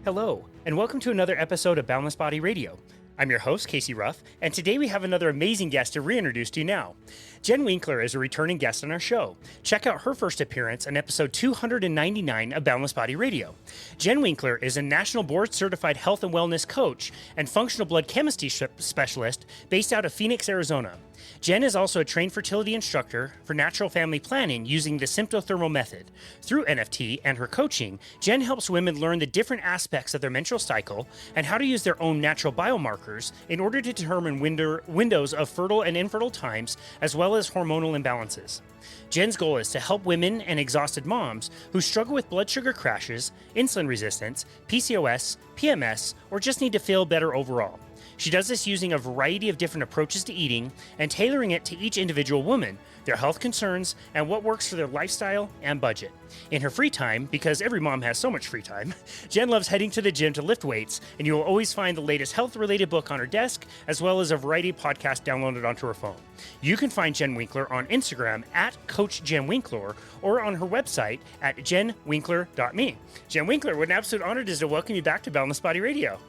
Hello, and welcome to another episode of Boundless Body Radio. I'm your host, Casey Ruff, and today we have another amazing guest to reintroduce to you now. Jen Winkler is a returning guest on our show. Check out her first appearance on episode 299 of Boundless Body Radio. Jen Winkler is a national board-certified health and wellness coach and functional blood chemistry specialist based out of Phoenix, Arizona. Jen is also a trained fertility instructor for natural family planning using the symptothermal method. Through NFT and her coaching, Jen helps women learn the different aspects of their menstrual cycle and how to use their own natural biomarkers in order to determine windows of fertile and infertile times, as well as hormonal imbalances. Jen's goal is to help women and exhausted moms who struggle with blood sugar crashes, insulin resistance, PCOS, PMS, or just need to feel better overall. She does this using a variety of different approaches to eating and tailoring it to each individual woman, their health concerns, and what works for their lifestyle and budget. In her free time, because every mom has so much free time, Jen loves heading to the gym to lift weights, and you will always find the latest health-related book on her desk, as well as a variety of podcasts downloaded onto her phone. You can find Jen Winkler on Instagram at Coach Jen Winkler, or on her website at jenwinkler.me. Jen Winkler, what an absolute honor it is to welcome you back to Boundless Body Radio.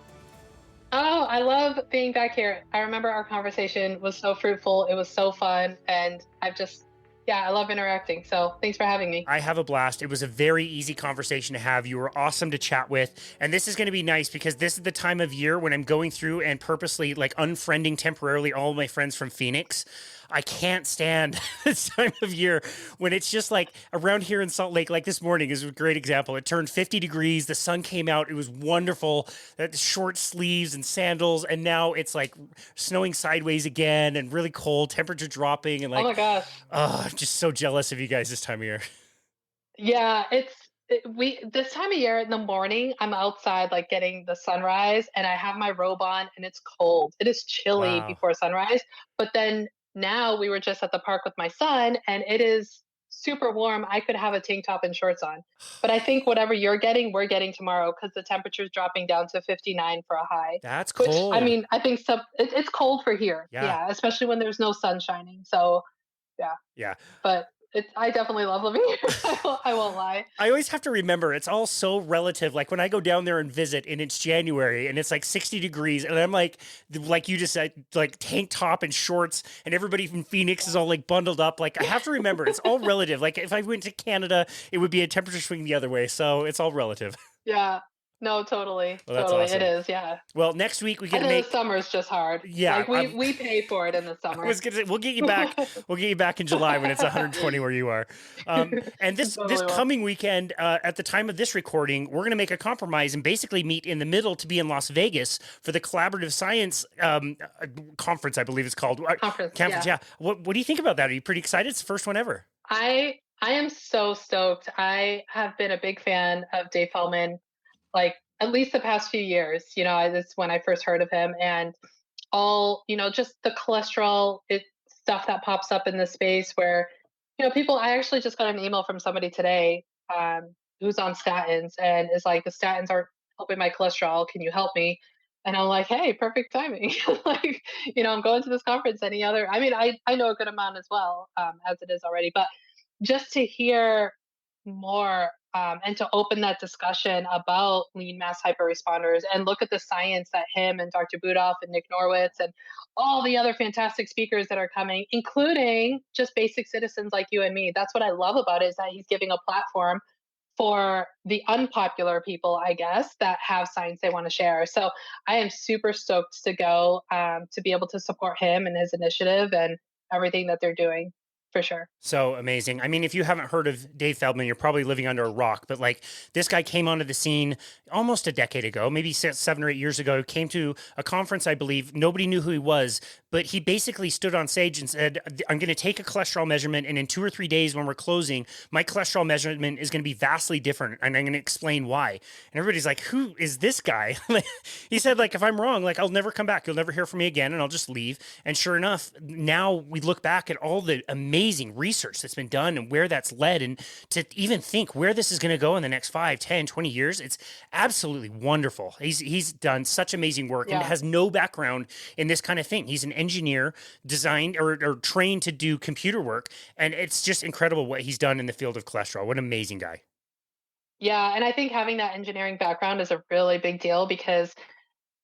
Oh, I love being back here. I remember our conversation was so fruitful. It was so fun. And I love interacting. So thanks for having me. I have a blast. It was a very easy conversation to have. You were awesome to chat with. And this is going to be nice because this is the time of year when I'm going through and purposely unfriending temporarily all of my friends from Phoenix. I can't stand this time of year when it's just like around here in Salt Lake, like this morning is a great example. It turned 50 degrees. The sun came out. It was wonderful. Short sleeves and sandals. And now it's like snowing sideways again and really cold, temperature dropping. And Oh my gosh. I'm just so jealous of you guys this time of year. Yeah, this time of year in the morning, I'm outside like getting the sunrise and I have my robe on and it's cold. It is chilly Wow. before sunrise. But then now we were just at the park with my son and it is super warm. I could have a tank top and shorts on. But I think whatever you're getting, we're getting tomorrow because the temperature's dropping down to 59 for a high. That's Which I cold. mean, I think it's cold for here. Yeah. Yeah, especially when there's no sun shining. So yeah, Yeah. but I definitely love living here. I won't lie. I always have to remember it's all so relative. Like when I go down there and visit and it's January and it's like 60 degrees and I'm like you just said, like tank top and shorts and everybody from Phoenix is all like bundled up. Like I have to remember it's all relative. Like if I went to Canada, it would be a temperature swing the other way. So it's all relative. Yeah. No, totally. Well, that's Totally. awesome. It is. Yeah. Well, next week we get And to then make. the summer's just hard. Yeah, Like we pay for it in the I summer. was gonna say we'll get you back. We'll get you back in July when it's 120 where you are. And this Totally will. coming weekend, at the time of this recording, we're gonna make a compromise and basically meet in the middle to be in Las Vegas for the Collaborative Science conference, I believe it's called. Conference. Yeah. What do you think about that? Are you pretty excited? It's the first one ever. I am so stoked. I have been a big fan of Dave Feldman, like at least the past few years. That's when I first heard of him, and all just the cholesterol stuff that pops up in the space where people. I actually just got an email from somebody today who's on statins and is like, the statins aren't helping my cholesterol. Can you help me? And I'm like, hey, perfect timing. Like, I'm going to this conference. I mean, I know a good amount as well, as it is already, but just to hear more and to open that discussion about lean mass hyperresponders and look at the science that him and Dr. Budoff and Nick Norwitz and all the other fantastic speakers that are coming, including just basic citizens like you and me. That's what I love about it, is that he's giving a platform for the unpopular people, I guess, that have science they want to share. So I am super stoked to go to be able to support him and his initiative and everything that they're doing. For sure. So amazing. I mean, if you haven't heard of Dave Feldman, you're probably living under a rock, but like this guy came onto the scene almost a decade ago, maybe 7 or 8 years ago, came to a conference, I believe. Nobody knew who he was, but he basically stood on stage and said, I'm going to take a cholesterol measurement, and in 2 or 3 days when we're closing, my cholesterol measurement is going to be vastly different, and I'm going to explain why. And everybody's like, who is this guy? He said, like, if I'm wrong, like, I'll never come back. You'll never hear from me again, and I'll just leave. And sure enough, now we look back at all the amazing research that's been done and where that's led, and to even think where this is going to go in the next 5, 10, 20 years, it's absolutely wonderful. He's done such amazing work and has no background in this kind of thing. He's an engineer designed or trained to do computer work, and it's just incredible what he's done in the field of cholesterol. What an amazing guy. Yeah, and I think having that engineering background is a really big deal because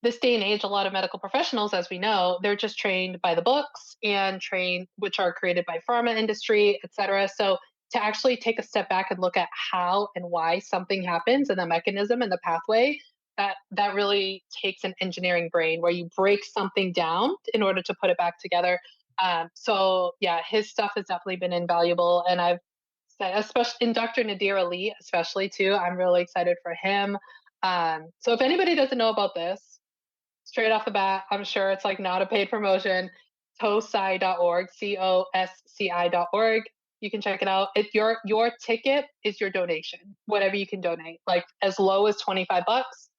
this day and age, a lot of medical professionals, as we know, they're just trained by the books and trained, which are created by pharma industry, et cetera. So to actually take a step back and look at how and why something happens and the mechanism and the pathway, that really takes an engineering brain where you break something down in order to put it back together. So yeah, his stuff has definitely been invaluable, and I've especially in Dr. Nadir Ali, especially too. I'm really excited for him. So if anybody doesn't know about this, straight off the bat, I'm sure it's like not a paid promotion. COSCI.org, COSCI.org. You can check it out. If your ticket is your donation, whatever you can donate, like as low as $25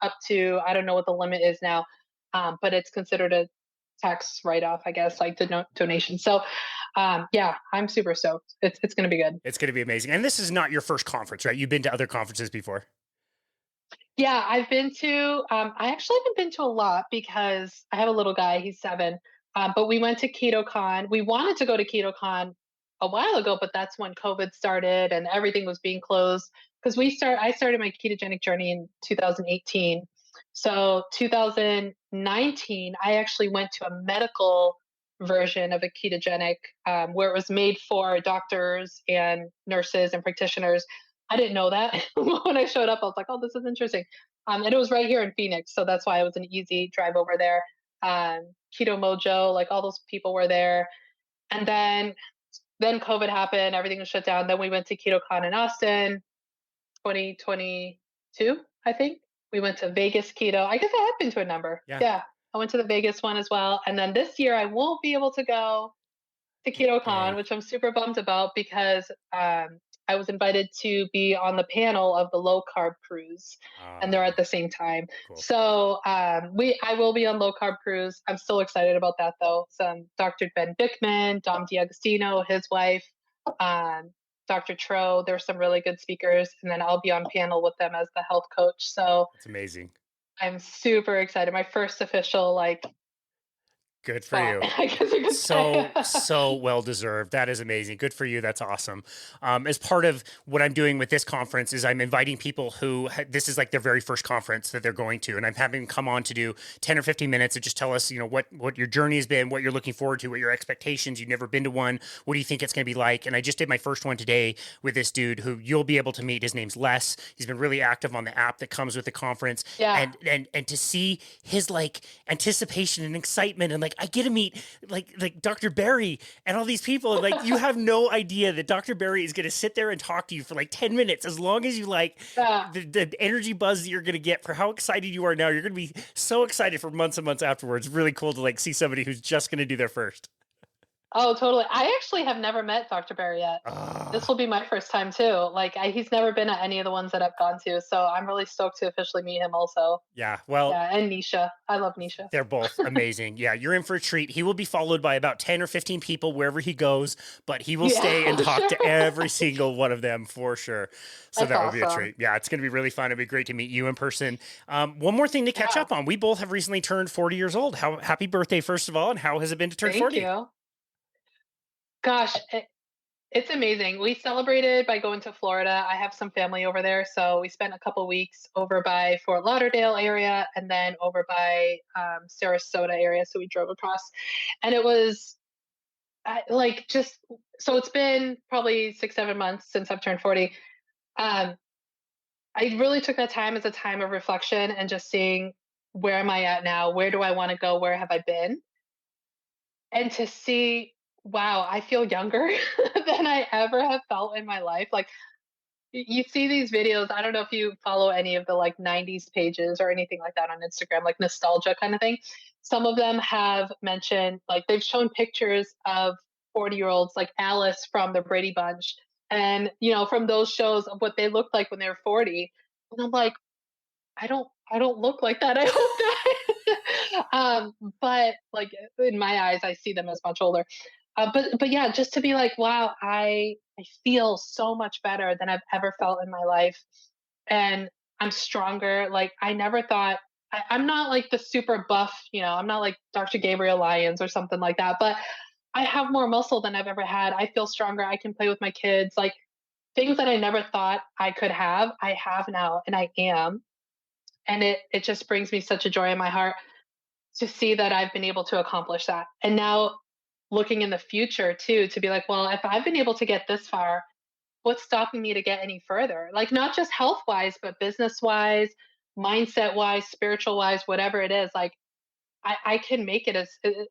up to I don't know what the limit is now, but it's considered a tax write off, I guess, like the donation. So, yeah, I'm super stoked. It's going to be good. It's going to be amazing. And this is not your first conference, right? You've been to other conferences before. Yeah, I've been to, I actually haven't been to a lot because I have a little guy, he's 7. But we went to KetoCon. We wanted to go to KetoCon a while ago, but that's when COVID started and everything was being closed. Because I started my ketogenic journey in 2018. So 2019, I actually went to a medical version of a ketogenic where it was made for doctors and nurses and practitioners. I didn't know that when I showed up. I was like, "Oh, this is interesting," and it was right here in Phoenix, so that's why it was an easy drive over there. Keto Mojo, like all those people were there, and then COVID happened, everything was shut down. Then we went to KetoCon in Austin, 2022, I think. We went to Vegas Keto. I guess I have been to a number. Yeah. Yeah, I went to the Vegas one as well, and then this year I won't be able to go to KetoCon, Dang. which I'm super bummed about because I was invited to be on the panel of the low carb cruise, and they're Ah, at the same time. cool. So I will be on low carb cruise. I'm still excited about that though. Some Dr. Ben Bickman, Dom D'Agostino, his wife, um, Dr. Tro. There's some really good speakers, and then I'll be on panel with them as the health coach. So That's amazing. I'm super excited. My first official like Good for spot, you. I guess you could say. So well deserved. That is amazing. Good for you. That's awesome. As part of what I'm doing with this conference is I'm inviting people who this is like their very first conference that they're going to, and I'm having them come on to do 10 or 15 minutes and just tell us, what your journey has been, what you're looking forward to, what your expectations. You've never been to one. What do you think it's going to be like? And I just did my first one today with this dude who you'll be able to meet. His name's Les. He's been really active on the app that comes with the conference, Yeah. and to see his like anticipation and excitement, and like I get to meet like Dr. Barry and all these people, and like you have no idea that Dr. Barry is going to sit there and talk to you for like 10 minutes, as long as you like Yeah. the energy buzz that you're going to get for how excited you are now. You're going to be so excited for months and months afterwards. Really cool to like see somebody who's just going to do their first. Oh, totally. I actually have never met Dr. Barry yet. This Ah, will be my first time too. Like he's never been at any of the ones that I've gone to, so I'm really stoked to officially meet him also. yeah. Well, Yeah, and Nisha. I love Nisha. they're both amazing. Yeah, you're in for a treat. He will be followed by about 10 or 15 people wherever he goes, but he will stay and Yeah, talk to sure. every single one of them for sure. So That's that would be a awesome. treat. Yeah, it's going to be really fun. It'd be great to meet you in person. One more thing to catch Yeah. up on. We both have recently turned 40 years old. How happy birthday, first of all, and how has it been to turn Thank 40? you. Gosh, it's amazing. We celebrated by going to Florida. I have some family over there, so we spent a couple weeks over by Fort Lauderdale area and then over by Sarasota area. So we drove across, and it was like just so it's been probably 6 7 months since I've turned 40. um I really took that time as a time of reflection and just seeing where am I at now, where do I want to go, where have I been, and to see, wow, I feel younger than I ever have felt in my life. Like you see these videos, I don't know if you follow any of the like 90s pages or anything like that on Instagram, like nostalgia kind of thing. Some of them have mentioned, like, they've shown pictures of 40-year-olds like Alice from the Brady Bunch and, from those shows of what they looked like when they were 40. And I'm like, I don't look like that. I hope not. But like in my eyes, I see them as much older. But yeah, just to be like, wow, I feel so much better than I've ever felt in my life, and I'm stronger. Like I never thought I'm not like the super buff, I'm not like Dr. Gabriel Lyons or something like that, but I have more muscle than I've ever had. I feel stronger. I can play with my kids. Like things that I never thought I could have, I have now and I am. And it just brings me such a joy in my heart to see that I've been able to accomplish that. And now looking in the future too, to be like, well, if I've been able to get this far, what's stopping me to get any further? Like not just health wise, but business wise, mindset wise, spiritual wise, whatever it is. Like I can make it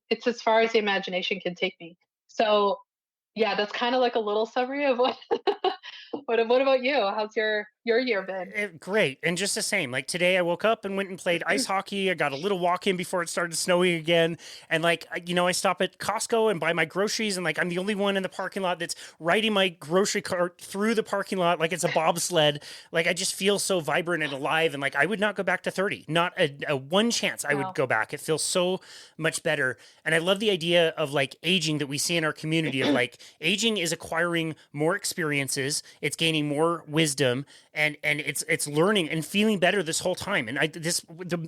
it's as far as the imagination can take me. So yeah, that's kind of like a little summary of what what about you? How's your year been? Great. And just the same, like today I woke up and went and played ice hockey. I got a little walk in before it started snowing again. And like, I stop at Costco and buy my groceries. And like, I'm the only one in the parking lot that's riding my grocery cart through the parking lot like it's a bobsled. Like, I just feel so vibrant and alive. And like, I would not go back to 30, not a one chance I would Wow. go back. It feels so much better. And I love the idea of like aging that we see in our community of like aging is acquiring more experiences. It's gaining more wisdom and it's learning and feeling better this whole time. And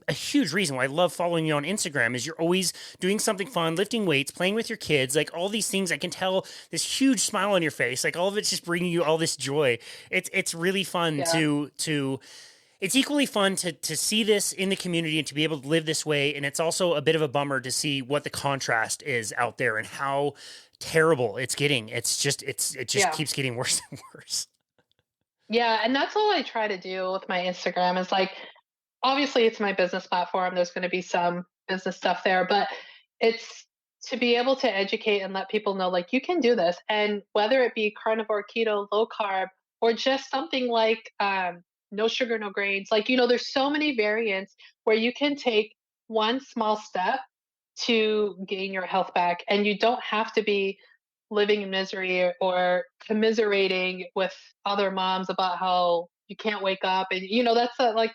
a huge reason why I love following you on Instagram is you're always doing something fun, lifting weights, playing with your kids, like all these things. I can tell this huge smile on your face, like all of it's just bringing you all this joy. It's really fun Yeah. to it's equally fun to see this in the community and to be able to live this way. And it's also a bit of a bummer to see what the contrast is out there and how terrible it's getting. It just Yeah. keeps getting worse and worse. Yeah, and that's all I try to do with my Instagram is like obviously it's my business platform. There's going to be some business stuff there, but it's to be able to educate and let people know like you can do this. And whether it be carnivore, keto, low carb, or just something like no sugar, no grains, like, there's so many variants where you can take one small step to gain your health back. And you don't have to be living in misery or commiserating with other moms about how you can't wake up. And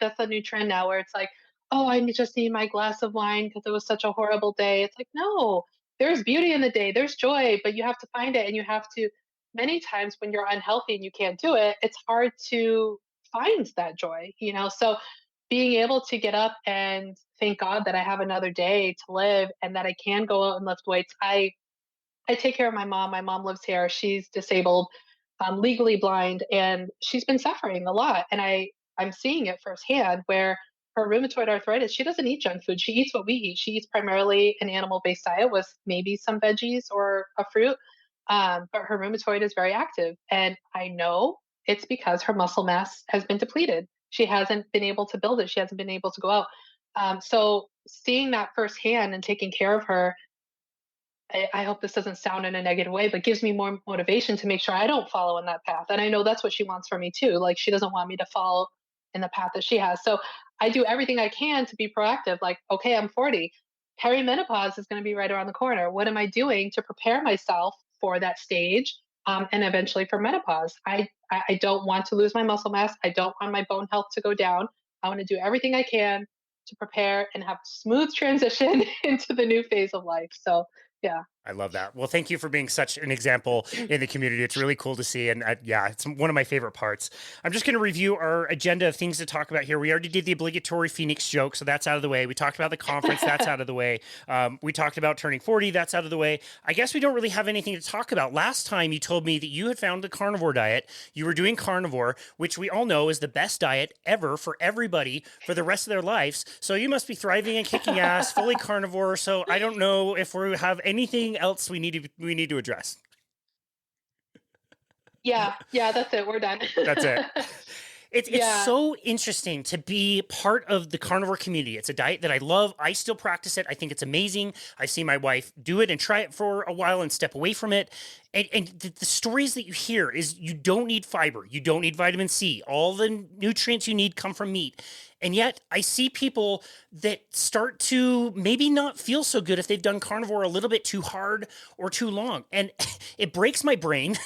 that's a new trend now where it's like, oh, just need my glass of wine because it was such a horrible day. It's like, no, there's beauty in the day, there's joy, but you have to find it and you have to many times when you're unhealthy and you can't do it, it's hard to find that joy. So being able to get up and thank God that I have another day to live and that I can go out and lift weights. I take care of my mom. My mom lives here. She's disabled, legally blind, and she's been suffering a lot. And I'm seeing it firsthand where her rheumatoid arthritis, she doesn't eat junk food. She eats what we eat. She eats primarily an animal-based diet with maybe some veggies or a fruit. But her rheumatoid is very active. And I know it's because her muscle mass has been depleted. She hasn't been able to build it. She hasn't been able to go out. So seeing that firsthand and taking care of her, I hope this doesn't sound in a negative way, but gives me more motivation to make sure I don't follow in that path. And I know that's what she wants for me too. Like she doesn't want me to follow in the path that she has. So I do everything I can to be proactive. Like, okay, I'm 40. Perimenopause is going to be right around the corner. What am I doing to prepare myself for that stage and eventually for menopause? I don't want to lose my muscle mass. I don't want my bone health to go down. I want to do everything I can to prepare and have smooth transition into the new phase of life. So yeah. I love that. Well, thank you for being such an example in the community. It's really cool to see. And yeah, it's one of my favorite parts. I'm just going to review our agenda of things to talk about here. We already did the obligatory Phoenix joke, so that's out of the way. We talked about the conference, that's out of the way. We talked about turning 40, that's out of the way. I guess we don't really have anything to talk about. Last time you told me that you had found the carnivore diet. You were doing carnivore, which we all know is the best diet ever for everybody for the rest of their lives. So you must be thriving and kicking ass, fully carnivore. So I don't know if we have anything else we need to address. Yeah, that's it. We're done. That's it. It's Yeah. so interesting to be part of the carnivore community. It's a diet that I love. I still practice it. I think it's amazing. I've seen my wife do it and try it for a while and step away from it. And the stories that you hear is you don't need fiber. You don't need vitamin C. All the nutrients you need come from meat. And yet I see people that start to maybe not feel so good if they've done carnivore a little bit too hard or too long. And it breaks my brain.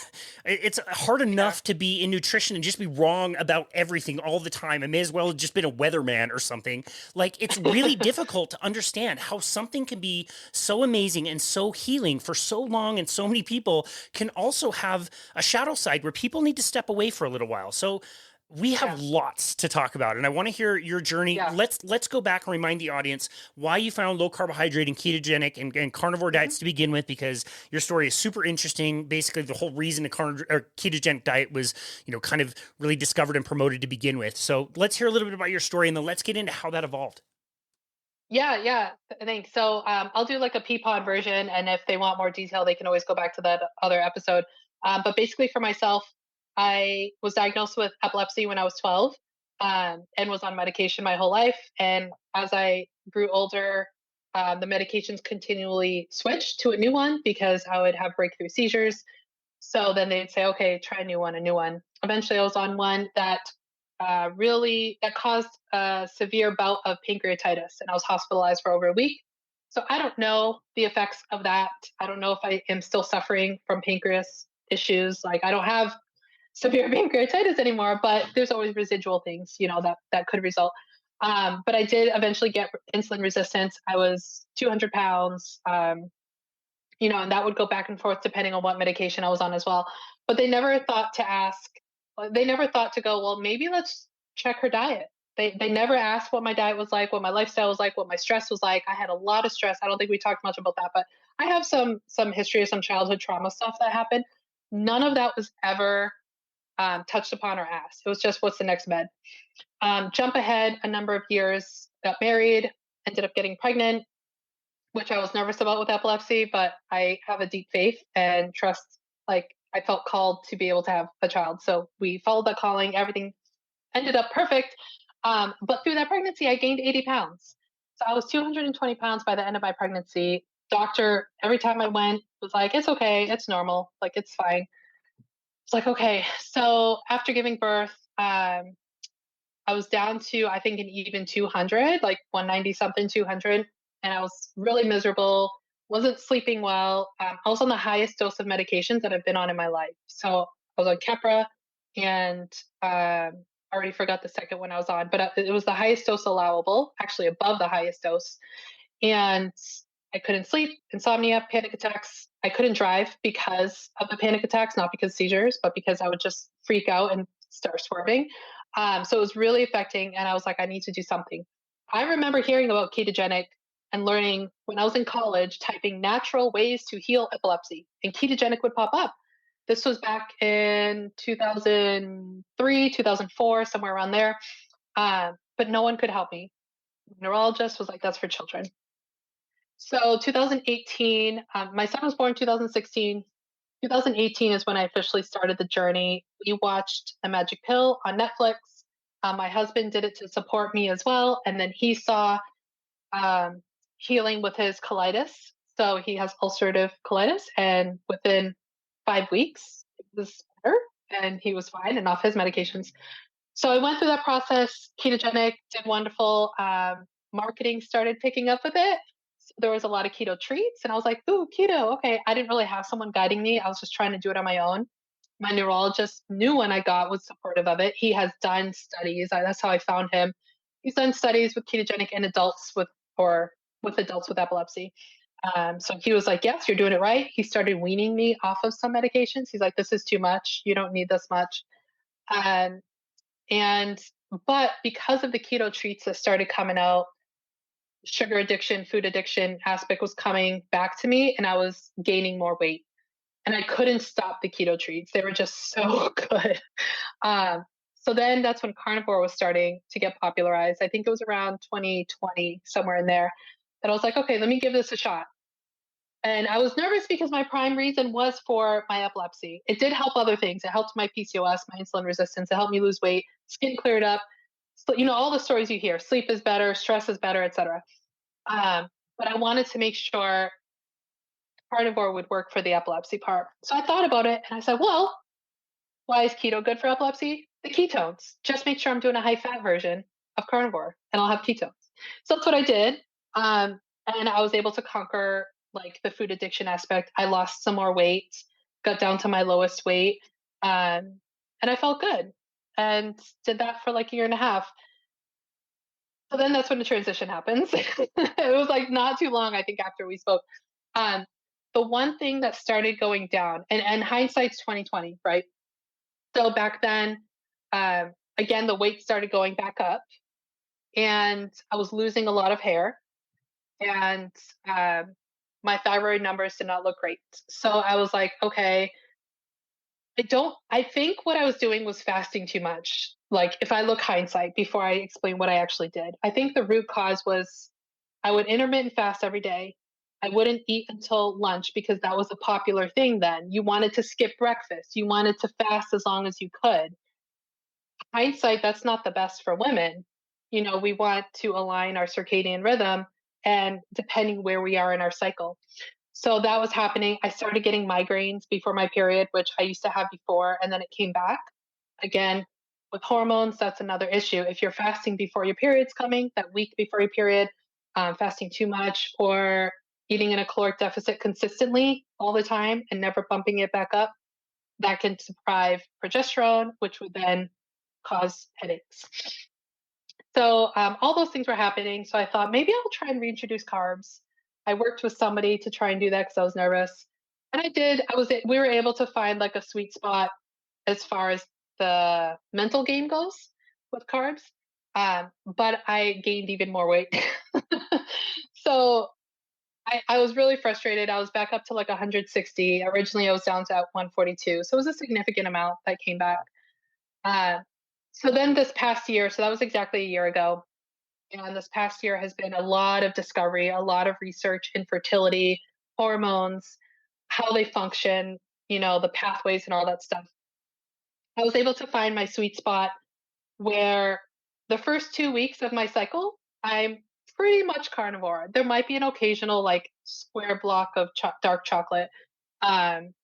It's hard enough to be in nutrition and just be wrong about everything all the time. I may as well have just been a weatherman or something. Like, it's really difficult to understand how something can be so amazing and so healing for so long, and so many people can also have a shadow side where people need to step away for a little while. So We have Yeah. lots to talk about, and I want to hear your journey. Yeah. Let's go back and remind the audience why you found low carbohydrate and ketogenic and carnivore Mhm. diets to begin with, because your story is super interesting. Basically, the whole reason or ketogenic diet was, kind of really discovered and promoted to begin with. So let's hear a little bit about your story, and then let's get into how that evolved. Yeah, yeah. Thanks. So I'll do like a peapod version, and if they want more detail, they can always go back to that other episode. But basically, for myself, I was diagnosed with epilepsy when I was 12, and was on medication my whole life. And as I grew older, the medications continually switched to a new one because I would have breakthrough seizures. So then they'd say, okay, try a new one, a new one. Eventually, I was on one that really that caused a severe bout of pancreatitis, and I was hospitalized for over a week. So I don't know the effects of that. I don't know if I am still suffering from pancreas issues. Like I don't have severe pancreatitis anymore, but there's always residual things, that could result. But I did eventually get insulin resistance. I was 200 pounds. And that would go back and forth depending on what medication I was on as well. But they never thought to go, well, maybe let's check her diet. They never asked what my diet was like, what my lifestyle was like, what my stress was like. I had a lot of stress. I don't think we talked much about that, but I have some history of some childhood trauma stuff that happened. None of that was ever touched upon or asked. It was just what's the next med. Jump ahead a number of years, got married, ended up getting pregnant, which I was nervous about with epilepsy, but I have a deep faith and trust. Like I felt called to be able to have a child. So we followed that calling. Everything ended up perfect. But through that pregnancy, I gained 80 pounds. So I was 220 pounds by the end of my pregnancy. Doctor, every time I went, was like, it's okay. It's normal. Like, it's fine. It's like, okay. So after giving birth, I was down to, I think, an even 200, like 190 something, 200. And I was really miserable, wasn't sleeping well. I was on the highest dose of medications that I've been on in my life. So I was on Keppra, and I already forgot the second one I was on, but it was the highest dose allowable, actually above the highest dose. And I couldn't sleep, insomnia, panic attacks. I couldn't drive because of the panic attacks, not because seizures, but because I would just freak out and start swerving. So it was really affecting, and I was like, I need to do something. I remember hearing about ketogenic and learning when I was in college, typing natural ways to heal epilepsy, and ketogenic would pop up. This was back in 2003, 2004, somewhere around there. But no one could help me. Neurologist was like, that's for children. So 2018, my son was born 2016. 2018 is when I officially started the journey. We watched The Magic Pill on Netflix. My husband did it to support me as well. And then he saw um, healing with his colitis. So he has ulcerative colitis. And within 5 weeks, it was better and he was fine and off his medications. So I went through that process, ketogenic, did wonderful. Marketing started picking up with it. So there was a lot of keto treats, and I was like, "Ooh, keto, okay." I didn't really have someone guiding me. I was just trying to do it on my own. My neurologist knew when I got was supportive of it. He has done studies. That's how I found him. He's done studies with ketogenic in adults with adults with epilepsy. So he was like, "Yes, you're doing it right." He started weaning me off of some medications. He's like, "This is too much. You don't need this much." Um, and but because of the keto treats that started coming out, sugar addiction, food addiction aspect was coming back to me, and I was gaining more weight. And I couldn't stop the keto treats. They were just so good. Um, so then that's when carnivore was starting to get popularized. I think it was around 2020, somewhere in there. That I was like, okay, let me give this a shot. And I was nervous because my prime reason was for my epilepsy. It did help other things. It helped my PCOS, my insulin resistance. It helped me lose weight, skin cleared up. So, all the stories you hear, sleep is better, stress is better, etc. But I wanted to make sure carnivore would work for the epilepsy part. So I thought about it and I said, well, why is keto good for epilepsy? The ketones. Just make sure I'm doing a high fat version of carnivore and I'll have ketones. So that's what I did. And I was able to conquer like the food addiction aspect. I lost some more weight, got down to my lowest weight, and I felt good and did that for like a year and a half. So then that's when the transition happens. It was like not too long, I think, after we spoke. Um, the one thing that started going down, and hindsight's 2020, right? So back then, again, the weight started going back up and I was losing a lot of hair and um, my thyroid numbers did not look great. So I was like, okay, I think what I was doing was fasting too much. Like if I look hindsight before I explain what I actually did, I think the root cause was I would intermittent fast every day. I wouldn't eat until lunch because that was a popular thing then. You wanted to skip breakfast. You wanted to fast as long as you could. Hindsight, that's not the best for women. We want to align our circadian rhythm and depending where we are in our cycle. So that was happening. I started getting migraines before my period, which I used to have before, and then it came back. Again, with hormones, that's another issue. If you're fasting before your period's coming, that week before your period, fasting too much, or eating in a caloric deficit consistently all the time and never bumping it back up, that can deprive progesterone, which would then cause headaches. So all those things were happening. So I thought maybe I'll try and reintroduce carbs. I worked with somebody to try and do that because I was nervous, and I did. We were able to find like a sweet spot as far as the mental game goes with carbs. But I gained even more weight. So I was really frustrated. I was back up to like 160. Originally, I was down to 142. So it was a significant amount that came back. Uh, so then this past year, so that was exactly a year ago. And this past year has been a lot of discovery, a lot of research in fertility, hormones, how they function, the pathways and all that stuff. I was able to find my sweet spot where the first 2 weeks of my cycle, I'm pretty much carnivore. There might be an occasional like square block of dark chocolate. Um,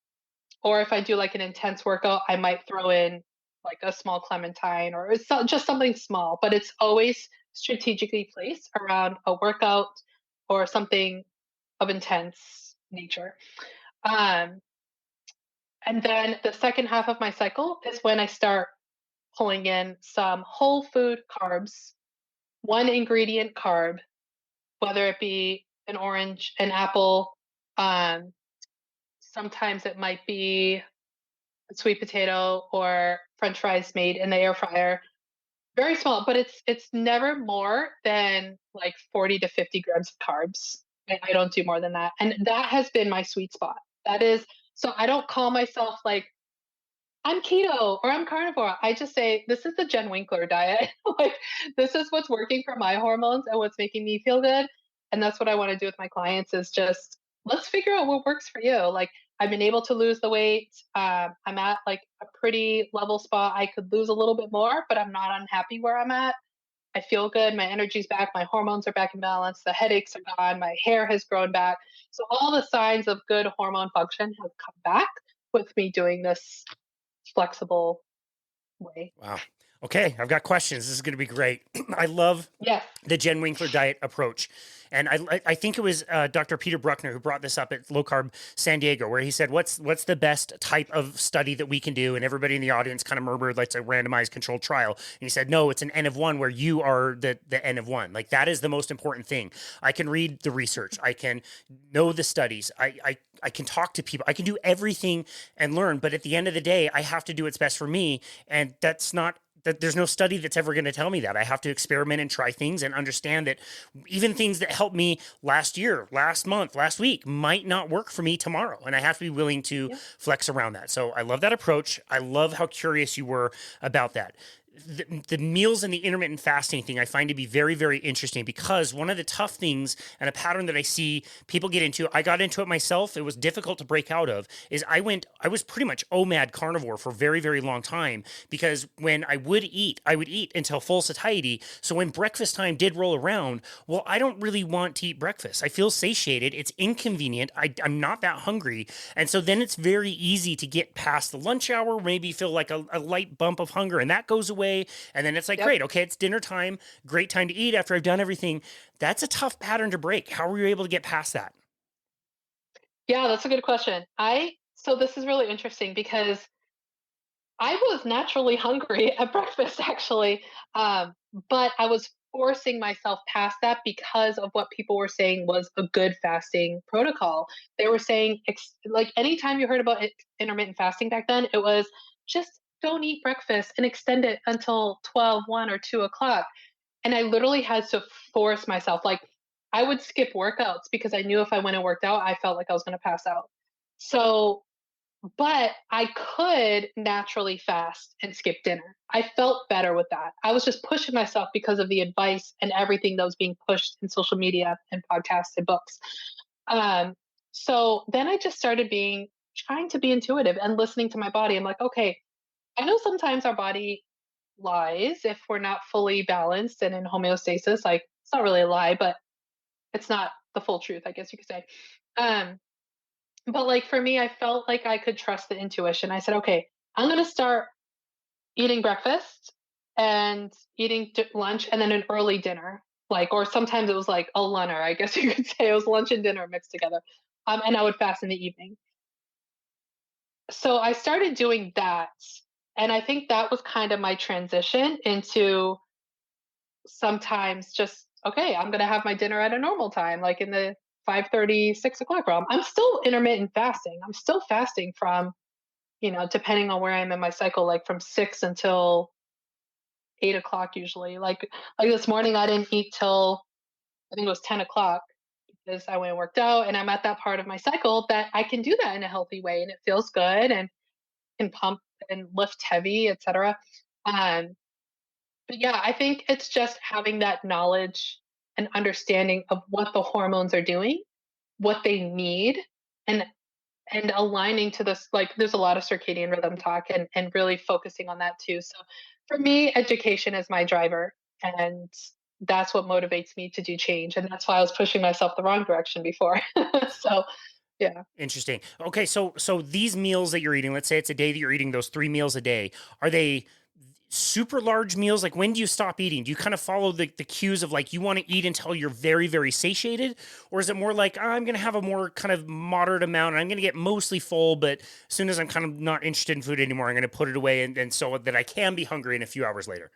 or if I do like an intense workout, I might throw in like a small clementine or just something small, but it's always strategically placed around a workout or something of intense nature. Um, and then the second half of my cycle is when I start pulling in some whole food carbs, one ingredient carb, whether it be an orange, an apple, um, sometimes it might be sweet potato or french fries made in the air fryer. Very small, but it's never more than like 40 to 50 grams of carbs. I don't do more than that. And that has been my sweet spot. That is so I don't call myself like I'm keto or I'm carnivore. I just say this is the Jen Winkler diet. Like this is what's working for my hormones and what's making me feel good. And that's what I want to do with my clients is just let's figure out what works for you. Like I've been able to lose the weight. I'm at like a pretty level spot. I could lose a little bit more, but I'm not unhappy where I'm at. I feel good. My energy's back. My hormones are back in balance. The headaches are gone. My hair has grown back. So all the signs of good hormone function have come back with me doing this flexible way. Wow. Okay, I've got questions. This is going to be great. I love Yes. the Jen Winkler diet approach. And I think it was Dr. Peter Bruckner who brought this up at Low Carb San Diego, where he said, what's the best type of study that we can do? And everybody in the audience kind of murmured, like a randomized controlled trial. And he said, no, it's an N of one where you are the N of one. Like that is the most important thing. I can read the research. I can know the studies. I can talk to people. I can do everything and learn. But at the end of the day, I have to do what's best for me. And that's not that there's no study that's ever going to tell me that. I have to experiment and try things and understand that even things that helped me last year, last month, last week might not work for me tomorrow. And I have to be willing to flex around that. So I love that approach. I love how curious you were about that. The meals and the intermittent fasting thing I find to be very, very interesting because one of the tough things and a pattern that I see people get into, I got into it myself, it was difficult to break out of, is I was pretty much OMAD carnivore for a very, very long time because when I would eat until full satiety. So when breakfast time did roll around, well, I don't really want to eat breakfast. I feel satiated. It's inconvenient. I'm not that hungry. And so then it's very easy to get past the lunch hour, maybe feel like a light bump of hunger and that goes away. And then it's like, great, okay, it's dinner time, great time to eat after I've done everything. That's a tough pattern to break. How were you able to get past that? Yeah, that's a good question. So this is really interesting because I was naturally hungry at breakfast actually. But I was forcing myself past that because of what people were saying was a good fasting protocol. They were saying like anytime you heard about intermittent fasting back then, it was just don't eat breakfast and extend it until 12, 1, or 2 o'clock. And I literally had to force myself. Like, I would skip workouts because I knew if I went and worked out, I felt like I was going to pass out. So, but I could naturally fast and skip dinner. I felt better with that. I was just pushing myself because of the advice and everything that was being pushed in social media and podcasts and books. Um, so then I just started trying to be intuitive and listening to my body. I'm like, okay, I know sometimes our body lies if we're not fully balanced and in homeostasis. Like, it's not really a lie, but it's not the full truth, I guess you could say. Um, but like for me, I felt like I could trust the intuition. I said, okay, I'm going to start eating breakfast and eating lunch and then an early dinner. Like, or sometimes it was like a lunner, I guess you could say. It was lunch and dinner mixed together. And I would fast in the evening. So I started doing that. And I think that was kind of my transition into sometimes just, okay, I'm going to have my dinner at a normal time, like in the 5:30, 6 o'clock realm. I'm still intermittent fasting. I'm still fasting from, depending on where I am in my cycle, like from 6 until 8 o'clock usually. Like this morning, I didn't eat till I think it was 10 o'clock because I went and worked out, and I'm at that part of my cycle that I can do that in a healthy way, and it feels good and can pump and lift heavy, etc. Um, but yeah, I think it's just having that knowledge and understanding of what the hormones are doing, what they need, and aligning to this. Like, there's a lot of circadian rhythm talk, and really focusing on that too. So for me, education is my driver, and that's what motivates me to do change. And that's why I was pushing myself the wrong direction before. So yeah. Interesting. Okay, so these meals that you're eating, let's say it's a day that you're eating those 3 meals a day, are they super large meals? Like, when do you stop eating? Do you kind of follow the cues of like you want to eat until you're very, very satiated? Or is it more like, I'm going to have a more kind of moderate amount and I'm going to get mostly full, but as soon as I'm kind of not interested in food anymore, I'm going to put it away and so that I can be hungry in a few hours later?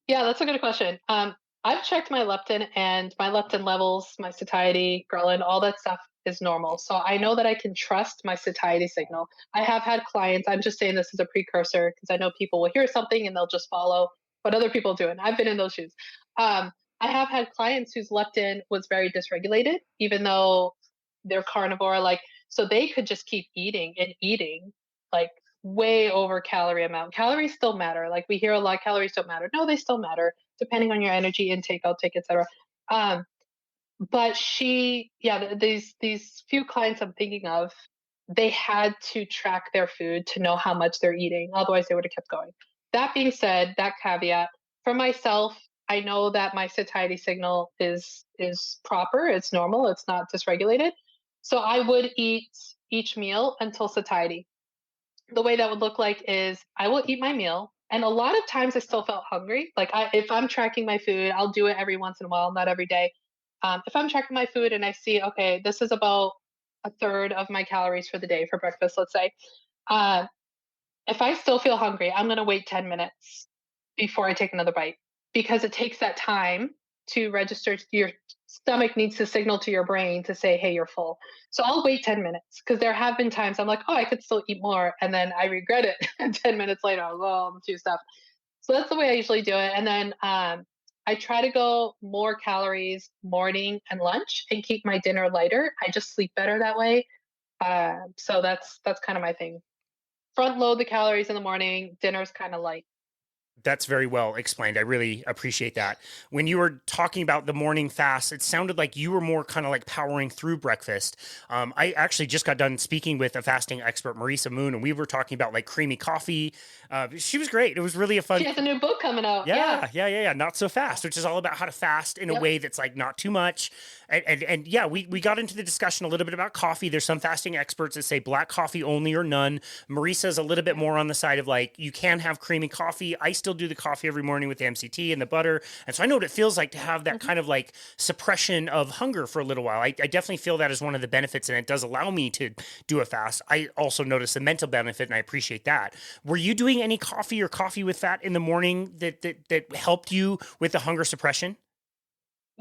Yeah, that's a good question. I've checked my leptin, and my leptin levels, my satiety, ghrelin, all that stuff is normal. So I know that I can trust my satiety signal. I have had clients, I'm just saying this as a precursor because I know people will hear something and they'll just follow what other people do. And I've been in those shoes. Um, I have had clients whose leptin was very dysregulated, even though they're carnivore. Like, so they could just keep eating and eating, like way over calorie amount. Calories still matter. Like, we hear a lot, calories don't matter. No, they still matter depending on your energy intake, outtake, etc. Um, but these few clients I'm thinking of, they had to track their food to know how much they're eating. Otherwise, they would have kept going. That being said, that caveat, for myself, I know that my satiety signal is proper. It's normal. It's not dysregulated. So I would eat each meal until satiety. The way that would look like is I will eat my meal. And a lot of times I still felt hungry. Like, if I'm tracking my food, I'll do it every once in a while, not every day. If I'm tracking my food and I see, okay, this is about a third of my calories for the day for breakfast, let's say. Uh, if I still feel hungry, I'm going to wait 10 minutes before I take another bite because it takes that time to register. Your stomach needs to signal to your brain to say, hey, you're full. So I'll wait 10 minutes because there have been times I'm like, oh, I could still eat more. And then I regret it. And 10 minutes later, I'm, oh, I'm too stuffed. So that's the way I usually do it. And then I try to go more calories morning and lunch and keep my dinner lighter. I just sleep better that way. So that's kind of my thing. Front load the calories in the morning. Dinner's kind of light. That's very well explained. I really appreciate that. When you were talking about the morning fast, it sounded like you were more kind of like powering through breakfast. I actually just got done speaking with a fasting expert, Marisa Moon, and we were talking about like creamy coffee. She was great. It was really a fun. She has a new book coming out. Yeah. Not so fast, which is all about how to fast in a way that's like not too much. And yeah, we got into the discussion a little bit about coffee. There's some fasting experts that say black coffee only or none. Marisa's a little bit more on the side of like, you can have creamy coffee. I still do the coffee every morning with the MCT and the butter. And so I know what it feels like to have that kind of like suppression of hunger for a little while. I definitely feel that as one of the benefits, and it does allow me to do a fast. I also notice the mental benefit, and I appreciate that. Were you doing any coffee or coffee with fat in the morning that helped you with the hunger suppression?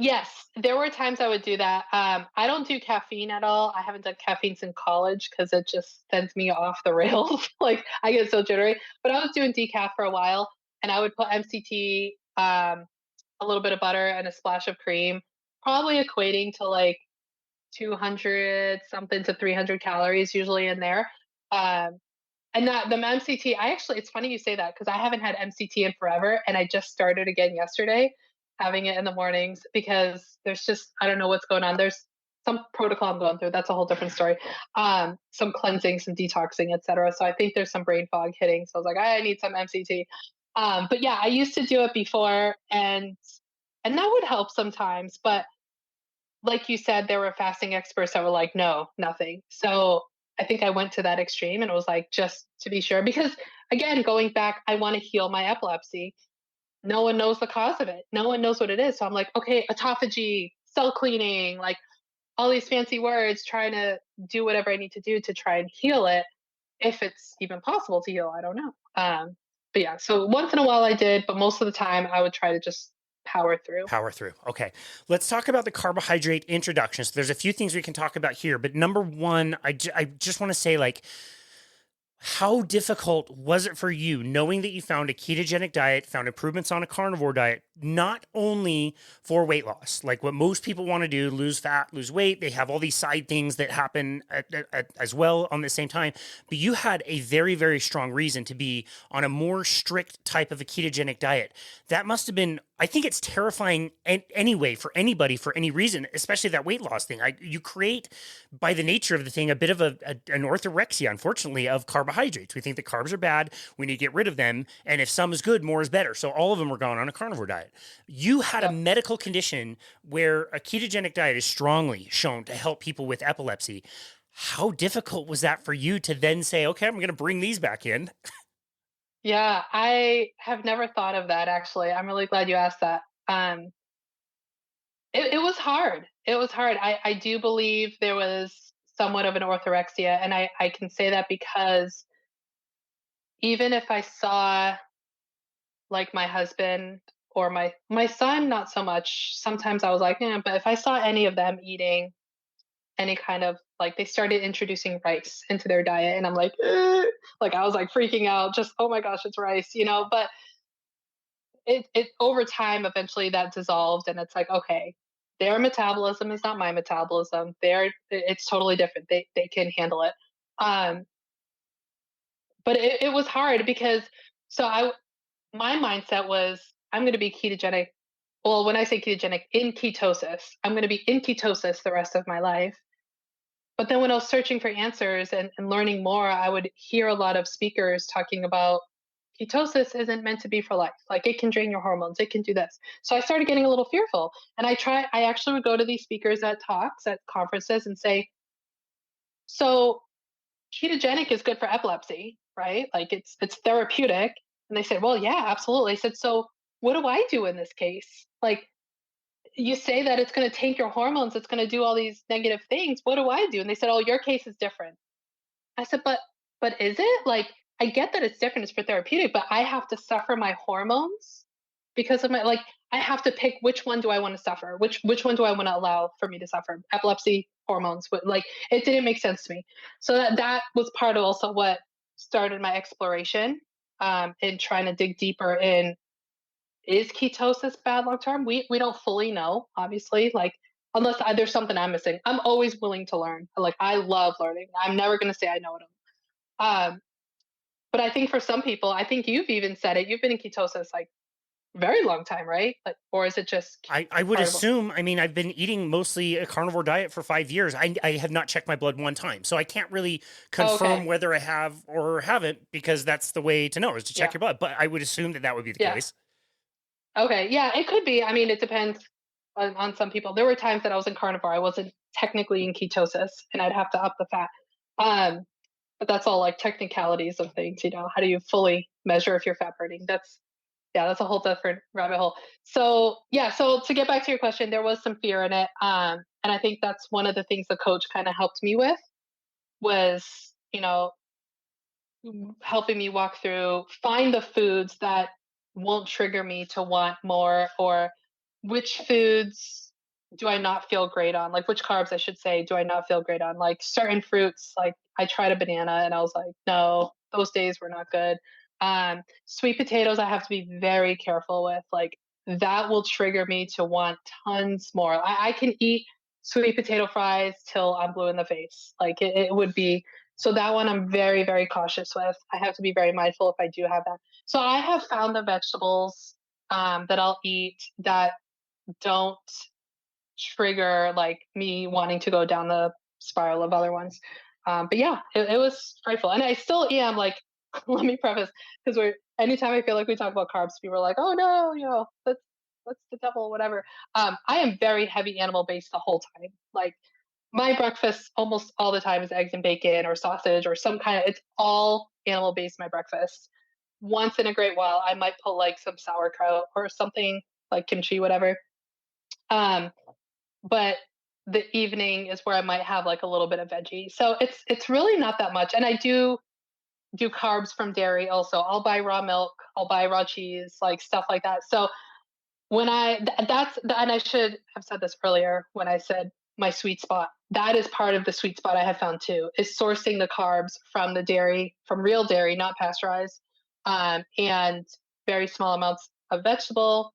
Yes, there were times I would do that. I don't do caffeine at all. I haven't done caffeine since college because it just sends me off the rails. Like I get so jittery. But I was doing decaf for a while, and I would put MCT, a little bit of butter, and a splash of cream, probably equating to like 200 something to 300 calories usually in there. Um, and that the MCT, I actually, it's funny you say that because I haven't had MCT in forever, and I just started again yesterday, having it in the mornings because there's just I don't know what's going on. There's some protocol I'm going through. That's a whole different story. Some cleansing, some detoxing, etc. So I think there's some brain fog hitting. So I was like, I need some MCT. But yeah, I used to do it before, and that would help sometimes. But like you said, there were fasting experts that were like, no, nothing. So I think I went to that extreme and it was like, just to be sure. Because again, going back, I want to heal my epilepsy. No one knows the cause of it. No one knows what it is. So I'm like, okay, autophagy, cell cleaning, like all these fancy words, trying to do whatever I need to do to try and heal it. If it's even possible to heal, I don't know. But yeah, so once in a while I did, but most of the time I would try to just power through. Power through. Okay. Let's talk about the carbohydrate introduction. So there's a few things we can talk about here, but number one, I just want to say, like, how difficult was it for you knowing that you found a ketogenic diet, found improvements on a carnivore diet, not only for weight loss, like what most people want to do, lose fat, lose weight? They have all these side things that happen as well on the same time. But you had a very, very strong reason to be on a more strict type of a ketogenic diet. That must have been, I think it's terrifying anyway for anybody for any reason, especially that weight loss thing. You create, by the nature of the thing, a bit of an orthorexia, unfortunately, of carbohydrates. We think that carbs are bad. We need to get rid of them. And if some is good, more is better. So all of them were gone on a carnivore diet. You had a Yep. medical condition where a ketogenic diet is strongly shown to help people with epilepsy. How difficult was that for you to then say, okay, I'm going to bring these back in? Yeah, I have never thought of that actually. I'm really glad you asked that. It was hard. It was hard. I do believe there was somewhat of an orthorexia, and I can say that because even if I saw like my husband or my son, not so much. Sometimes I was like, yeah, but if I saw any of them eating any kind of like they started introducing rice into their diet, and I'm like, "Ugh," like I was like freaking out, just oh my gosh, it's rice, you know. But it over time eventually that dissolved and it's like okay, their metabolism is not my metabolism, it's totally different, they can handle it. Um but it was hard because so I my mindset was I'm going to be ketogenic. Well, when I say ketogenic, in ketosis, I'm going to be in ketosis the rest of my life. But then when I was searching for answers and learning more, I would hear a lot of speakers talking about ketosis isn't meant to be for life. Like it can drain your hormones, it can do this. So I started getting a little fearful. And I actually would go to these speakers at talks, at conferences and say, so ketogenic is good for epilepsy, right? Like it's therapeutic. And they said, well, yeah, absolutely. I said, so what do I do in this case? Like you say that it's going to tank your hormones, it's going to do all these negative things. What do I do? And they said, oh, your case is different. I said, but is it? Like I get that it's different, it's for therapeutic, but I have to suffer my hormones because of my like I have to pick which one do I want to suffer? Which one do I want to allow for me to suffer? Epilepsy, hormones, like it didn't make sense to me. So that was part of also what started my exploration in trying to dig deeper in is ketosis bad long term? We don't fully know, obviously. Like unless there's something I'm missing, I'm always willing to learn. Like I love learning. I'm never going to say I know it all. But I think for some people, I think you've even said it. You've been in ketosis like very long time, right? Like, or is it just I would part of? assume, I mean, I've been eating mostly a carnivore diet for 5 years. I have not checked my blood one time. So I can't really Oh, confirm okay, whether I have or haven't because that's the way to know is to check yeah, your blood. But I would assume that that would be the yeah, case. okay, yeah. It could be. I mean, it depends on some people. There were times that I was in carnivore. I wasn't technically in ketosis, and I'd have to up the fat. Um, but that's all like technicalities of things. You know, how do you fully measure if you're fat burning? That's yeah, that's a whole different rabbit hole. So yeah, so to get back to your question, there was some fear in it, and I think that's one of the things the coach kind of helped me with was you know helping me walk through find the foods that won't trigger me to want more or which foods do I not feel great on? Like which carbs I should say do I not feel great on? Like certain fruits, like I tried a banana and I was like, no, those days were not good. Sweet potatoes, I have to be very careful with. Like that will trigger me to want tons more. I can eat sweet potato fries till I'm blue in the face. Like it would be so that one I'm very, very cautious with. I have to be very mindful if I do have that. So I have found the vegetables that I'll eat that don't trigger like me wanting to go down the spiral of other ones. But yeah, it was frightful, and I still am. Like, let me preface because we're anytime I feel like we talk about carbs, people are like, "Oh no, that's the devil, whatever." I am very heavy animal based the whole time. Like my breakfast almost all the time is eggs and bacon or sausage or some kind of. It's all animal based. My breakfast. Once in a great while, I might pull like some sauerkraut or something like kimchi, whatever. Um, but the evening is where I might have like a little bit of veggie. So it's really not that much. And I do carbs from dairy also. I'll buy raw milk, I'll buy raw cheese, like stuff like that. So when and I should have said this earlier when I said my sweet spot. That is part of the sweet spot I have found too, is sourcing the carbs from the dairy, from real dairy, not pasteurized, and very small amounts of vegetable.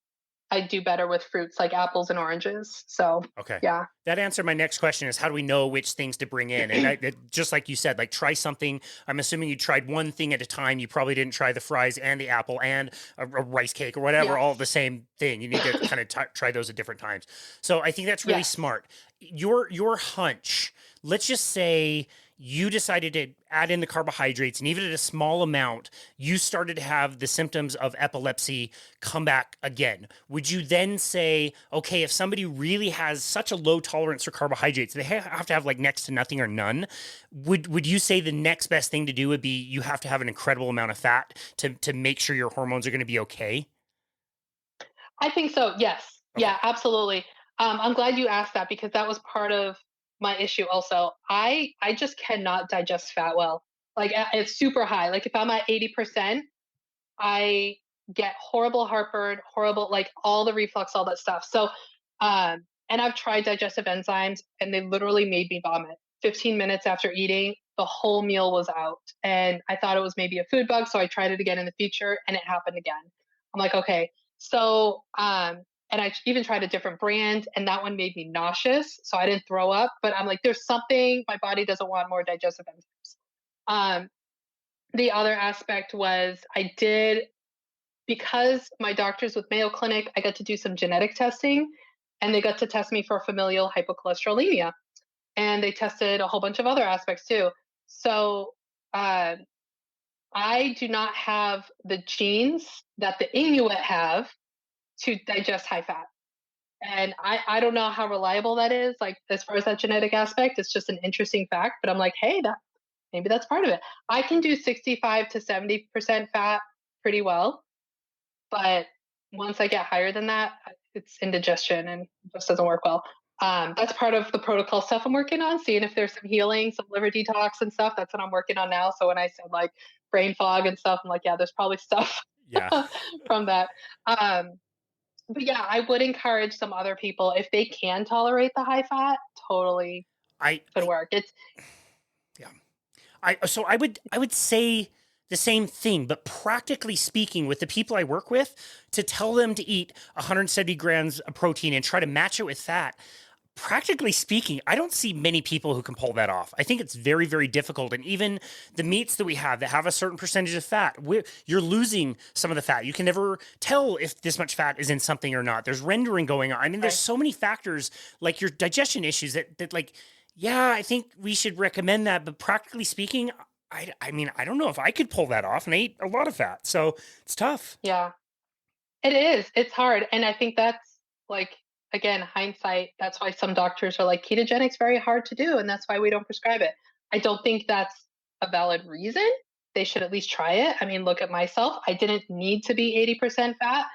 I do better with fruits like apples and oranges. So Okay. yeah. That answered my next question is how do we know which things to bring in? And just like you said, like try something. I'm assuming you tried one thing at a time. You probably didn't try the fries and the apple and a rice cake or whatever, all Yes. the same thing. You need to kind of try those at different times. So I think that's really Yes. smart. Your hunch, let's just say you decided to add in the carbohydrates and even at a small amount, you started to have the symptoms of epilepsy come back again. Would you then say, okay, if somebody really has such a low tolerance for carbohydrates, they have to have like next to nothing or none, would you say the next best thing to do would be you have to have an incredible amount of fat to make sure your hormones are going to be okay? I think so. Yes. Okay. Yeah, absolutely. I'm glad you asked that because that was part of my issue also. I just cannot digest fat well. Like it's super high. Like if I'm at 80%, I get horrible heartburn, horrible like all the reflux, all that stuff. So and I've tried digestive enzymes and they literally made me vomit. 15 minutes after eating, the whole meal was out. And I thought it was maybe a food bug, so I tried it again in the future and it happened again. I'm like, okay. So and I even tried a different brand and that one made me nauseous, so I didn't throw up, but I'm like there's something my body doesn't want more digestive enzymes. Um the other aspect was I did because my doctors with Mayo Clinic, I got to do some genetic testing and they got to test me for familial hypercholesterolemia. And they tested a whole bunch of other aspects too. So uh, I do not have the genes that the Inuit have to digest high fat. And I don't know how reliable that is. Like as far as that genetic aspect, it's just an interesting fact. But I'm like, hey, that maybe that's part of it. I can do 65 to 70% fat pretty well, but once I get higher than that, it's indigestion and it just doesn't work well. That's part of the protocol stuff I'm working on, seeing if there's some healing, some liver detox and stuff. That's what I'm working on now. So when I said like brain fog and stuff, I'm like, yeah, there's probably stuff Yeah. from that. Um, but yeah, I would encourage some other people if they can tolerate the high fat, totally I, could I work. It's yeah. I would say the same thing, but practically speaking, with the people I work with, to tell them to eat 170 grams of protein and try to match it with fat. Practically speaking, I don't see many people who can pull that off. I think it's very, very difficult. And even the meats that we have that have a certain percentage of fat, you're losing some of the fat. You can never tell if this much fat is in something or not. There's rendering going on. I mean, there's right. so many factors like your digestion issues that like, yeah, I think we should recommend that. But practically speaking, I mean, I don't know if I could pull that off and I eat a lot of fat. So it's tough. Yeah. It is. It's hard. And I think that's like, again, hindsight. That's why some doctors are like, ketogenic's very hard to do. And that's why we don't prescribe it. I don't think that's a valid reason. They should at least try it. I mean, look at myself. I didn't need to be 80% fat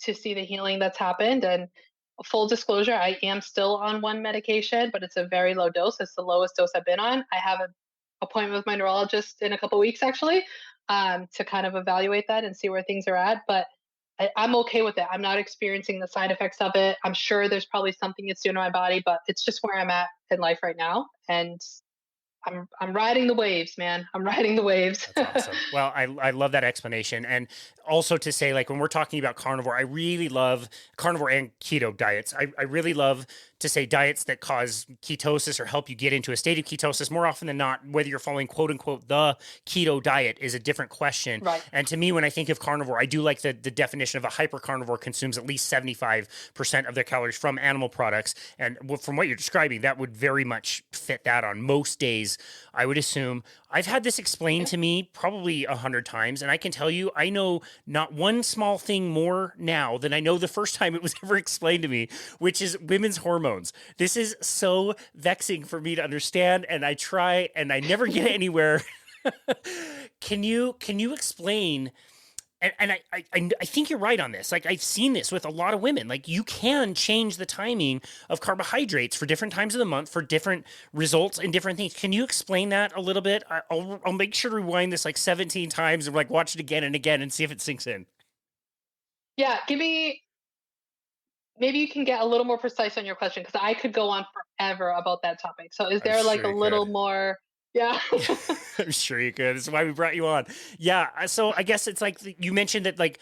to see the healing that's happened. And full disclosure, I am still on one medication, but it's a very low dose. It's the lowest dose I've been on. I have an appointment with my neurologist in a couple weeks, actually, to kind of evaluate that and see where things are at. But I'm okay with it. I'm not experiencing the side effects of it. I'm sure there's probably something it's doing to my body, but it's just where I'm at in life right now. And I'm riding the waves, man. I'm riding the waves. That's awesome. Well, I love that explanation. And also to say, like, when we're talking about carnivore, I really love carnivore and keto diets. I really love to say diets that cause ketosis or help you get into a state of ketosis. More often than not, whether you're following quote unquote the keto diet is a different question. Right. And to me, when I think of carnivore, I do like the definition of a hyper carnivore consumes at least 75% of their calories from animal products. And from what you're describing, that would very much fit that on most days, I would assume. I've had this explained to me probably 100 times, and I can tell you, I know not one small thing more now than I know the first time it was ever explained to me, which is women's hormones. This is so vexing for me to understand, and I try, and I never get anywhere. Can you explain? And I think you're right on this. Like, I've seen this with a lot of women. Like, you can change the timing of carbohydrates for different times of the month for different results and different things. Can you explain that a little bit? I'll make sure to rewind this like 17 times and like watch it again and again and see if it sinks in. Yeah, maybe you can get a little more precise on your question because I could go on forever about that topic. So is I'm there like sure a you little could. more? Yeah. I'm sure you could. That's why we brought you on. Yeah. So I guess it's like you mentioned that like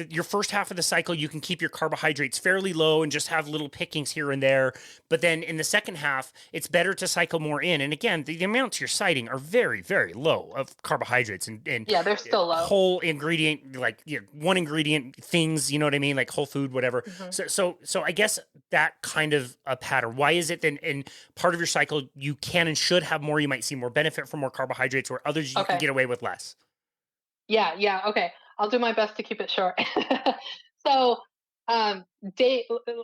your first half of the cycle, you can keep your carbohydrates fairly low and just have little pickings here and there. But then in the second half, it's better to cycle more in. And again, the amounts you're citing are very, very low of carbohydrates and Yeah, they're still low. whole ingredient, like one ingredient things, you know what I mean? Like whole food, whatever. Mhm. So I guess that kind of a pattern. Why is it then in part of your cycle you can and should have more? You might see more benefit from more carbohydrates, where others you can Okay. get away with less. Yeah, yeah, okay. I'll do my best to keep it short. So, um,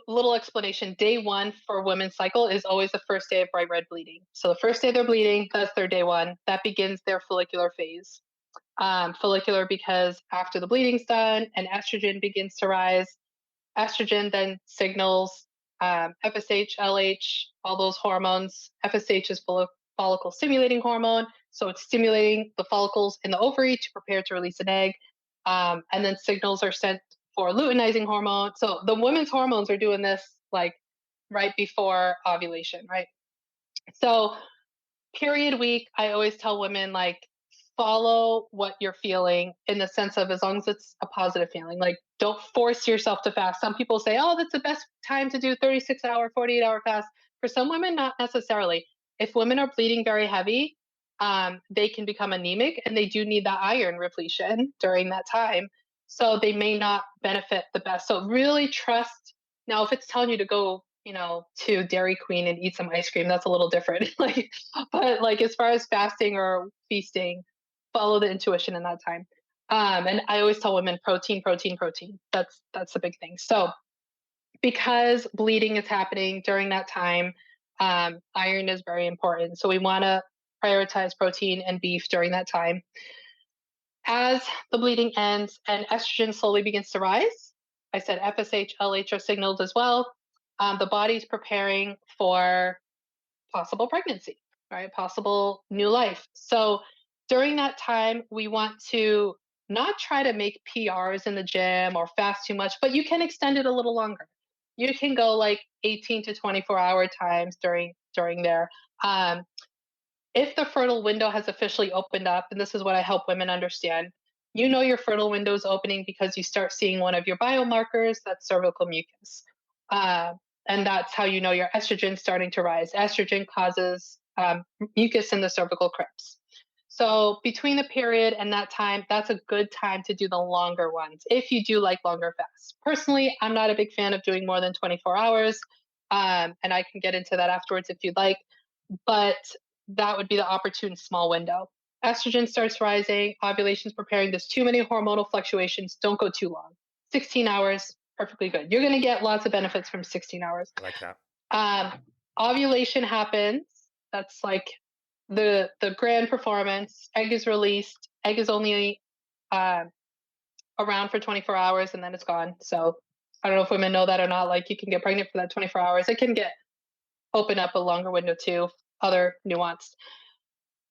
little explanation. Day 1 for women's cycle is always the first day of bright red bleeding. So the first day they're bleeding, that's their day 1. That begins their follicular phase. Follicular because after the bleeding's done and estrogen begins to rise, estrogen then signals FSH, LH, all those hormones. FSH is follicle stimulating hormone. So it's stimulating the follicles in the ovary to prepare to release an egg. And then signals are sent for luteinizing hormone. So the women's hormones are doing this like right before ovulation, right? So period week, I always tell women like follow what you're feeling in the sense of as long as it's a positive feeling. Like don't force yourself to fast. Some people say, "Oh, that's the best time to do 36-hour, 48-hour fast." For some women, not necessarily. If women are bleeding very heavy, they can become anemic and they do need that iron repletion during that time. So they may not benefit the best. So really trust. Now, if it's telling you to go, to Dairy Queen and eat some ice cream, that's a little different. But like as far as fasting or feasting, follow the intuition in that time. And I always tell women protein, protein, protein. That's the big thing. So because bleeding is happening during that time, iron is very important. So we want to prioritize protein and beef during that time. As the bleeding ends and estrogen slowly begins to rise, I said FSH, LH are signaled as well. The body's preparing for possible pregnancy, right? Possible new life. So during that time, we want to not try to make PRs in the gym or fast too much, but you can extend it a little longer. You can go like 18 to 24-hour times during there. Um, if the fertile window has officially opened up, and this is what I help women understand, you know your fertile window is opening because you start seeing one of your biomarkers, that's cervical mucus. Uh, and that's how you know your estrogen starting to rise. Estrogen causes mucus in the cervical crypts. So between the period and that time, that's a good time to do the longer ones if you do like longer fasts. Personally, I'm not a big fan of doing more than 24 hours, and I can get into that afterwards if you'd like. But that would be the opportune small window. Estrogen starts rising, ovulation's preparing. There's too many hormonal fluctuations. Don't go too long. 16 hours, perfectly good. You're going to get lots of benefits from 16 hours. I like that. Um, Ovulation happens. That's like the grand performance. Egg is released. Egg is only uh, around for 24 hours and then it's gone. So I don't know if women know that or not. Like you can get pregnant for that 24 hours. It can get open up a longer window too. Other nuanced.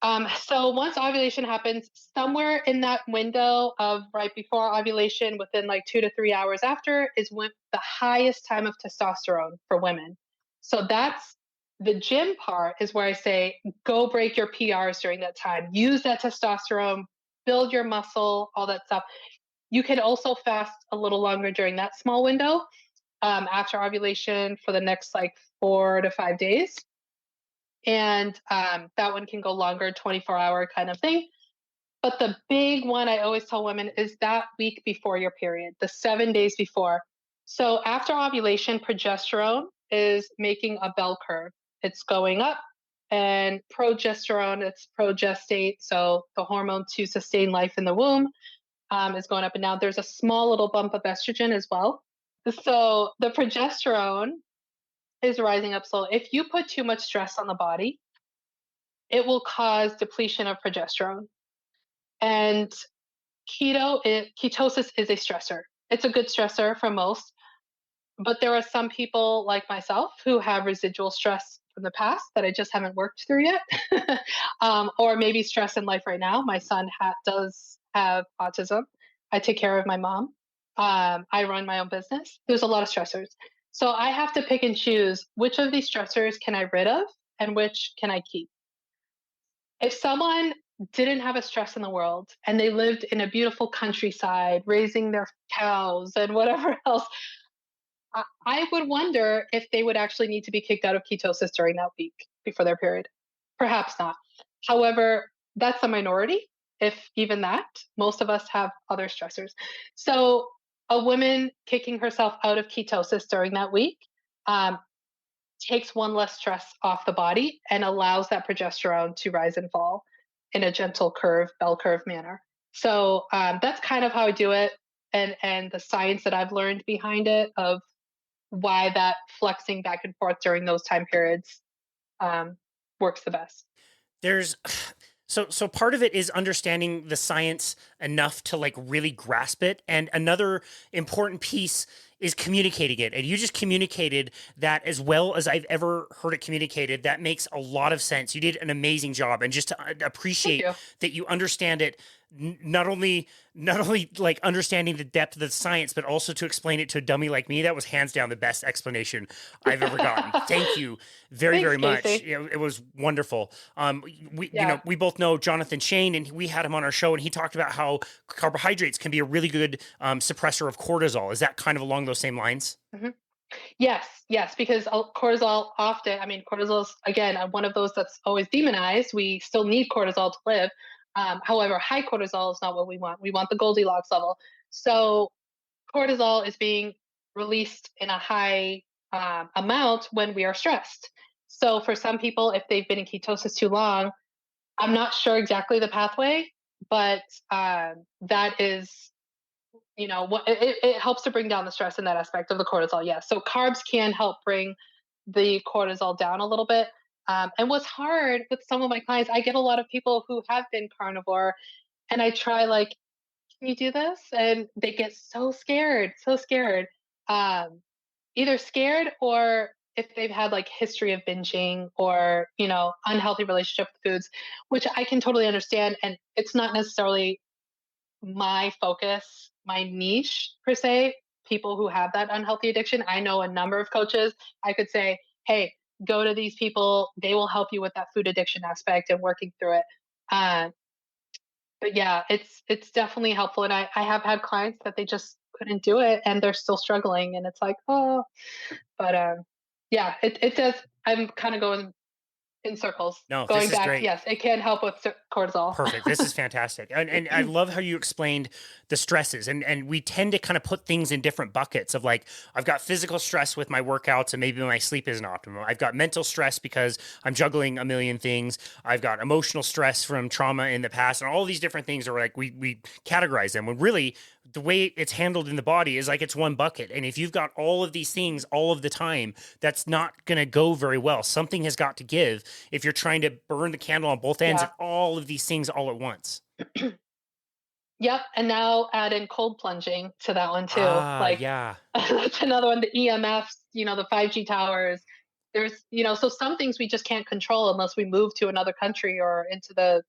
So once ovulation happens, somewhere in that window of right before ovulation, within like 2 to 3 hours after, is when the highest time of testosterone for women. So that's the gym part is where I say go break your PRs during that time. Use that testosterone, build your muscle, all that stuff. You can also fast a little longer during that small window after ovulation for the next like 4 to 5 days, and that one can go longer, 24-hour kind of thing. But the big one I always tell women is that week before your period, the 7 days before. So after ovulation, progesterone is making a bell curve. It's going up, and progesterone, it's progestate, so the hormone to sustain life in the womb, is going up. And now there's a small little bump of estrogen as well. So the progesterone is rising up slowly. If you put too much stress on the body, it will cause depletion of progesterone. And ketosis is a stressor. It's a good stressor for most, but there are some people like myself who have residual stress from the past that I just haven't worked through yet, or maybe stress in life right now. My son does have autism. I take care of my mom. I run my own business. There's a lot of stressors. So I have to pick and choose which of these stressors can I rid of and which can I keep. If someone didn't have a stress in the world and they lived in a beautiful countryside, raising their cows and whatever else, I would wonder if they would actually need to be kicked out of ketosis during that week before their period. Perhaps not. However, that's a minority, if even that. Most of us have other stressors. So, a woman kicking herself out of ketosis during that week um, takes one less stress off the body and allows that progesterone to rise and fall in a gentle curve, bell curve manner. So that's kind of how I do it, and the science that I've learned behind it of why that flexing back and forth during those time periods um, works the best. There's so part of it is understanding the science enough to like really grasp it, and another important piece is communicating it. And you just communicated that as well as I've ever heard it communicated. That makes a lot of sense. You did an amazing job, and just to Thank appreciate you. that you understand it, not only like understanding the depth of the science, but also to explain it to a dummy like me. That was hands down the best explanation I've ever gotten. Thank you very, Thanks, very much. Casey. You know, it was wonderful. Yeah. We both know Jonathan Shane, and we had him on our show, and he talked about how carbohydrates can be a really good suppressor of cortisol. Is that kind of along those same lines? Mhm. Yes, yes, because cortisol often, I mean, cortisol is, again, one of those that's always demonized. We still need cortisol to live. However, high cortisol is not what we want. We want the Goldilocks level. So, cortisol is being released in a high amount when we are stressed. So, for some people, if they've been in ketosis too long, I'm not sure exactly the pathway, but that is, what it helps to bring down the stress in that aspect of the cortisol. Yes, so carbs can help bring the cortisol down a little bit. And what's hard with some of my clients, I get a lot of people who have been carnivore, and I try like, can you do this? And they get so scared. Um, Either scared, or if they've had like history of binging or unhealthy relationship with foods, which I can totally understand. And it's not necessarily my focus, my niche per se, people who have that unhealthy addiction. I know a number of coaches. I could say, hey, go to these people. They will help you with that food addiction aspect and working through it. Uh, but yeah, it's definitely helpful. And I have had clients that they just couldn't do it and they're still struggling. And it's like, oh, but yeah, it does. I'm kind of going in circles. No, this Going is back, great. yes, it can help with cortisol. Perfect. This is fantastic. And I love how you explained the stresses. And we tend to kind of put things in different buckets of like, I've got physical stress with my workouts and maybe my sleep isn't optimal. I've got mental stress because I'm juggling a million things. I've got emotional stress from trauma in the past. And all these different things are like, we categorize them when really the way it's handled in the body is like it's one bucket. And if you've got all of these things all of the time, that's not going to go very well. Something has got to give if you're trying to burn the candle on both ends Yeah. and all of these things all at once. Yep, and now add in cold plunging to that one too. Ah, Like yeah. that's another one. The EMFs, the 5G towers. there's, so some things we just can't control unless we move to another country or into the,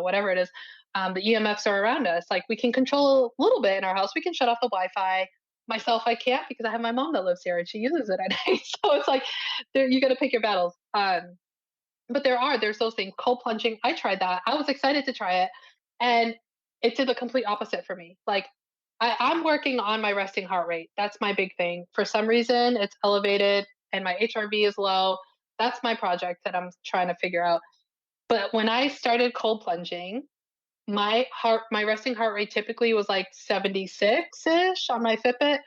whatever it is. The EMFs are around us. Like we can control a little bit in our house. We can shut off the Wi-Fi. Myself, I can't because I have my mom that lives here and she uses it at night. So it's like there, you got to pick your battles. But there's those things. Cold plunging. I tried that. I was excited to try it, and it did the complete opposite for me. Like I'm working on my resting heart rate. That's my big thing. For some reason, it's elevated and my HRV is low. That's my project that I'm trying to figure out. But when I started cold plunging, my resting heart rate typically was like 76-ish on my Fitbit.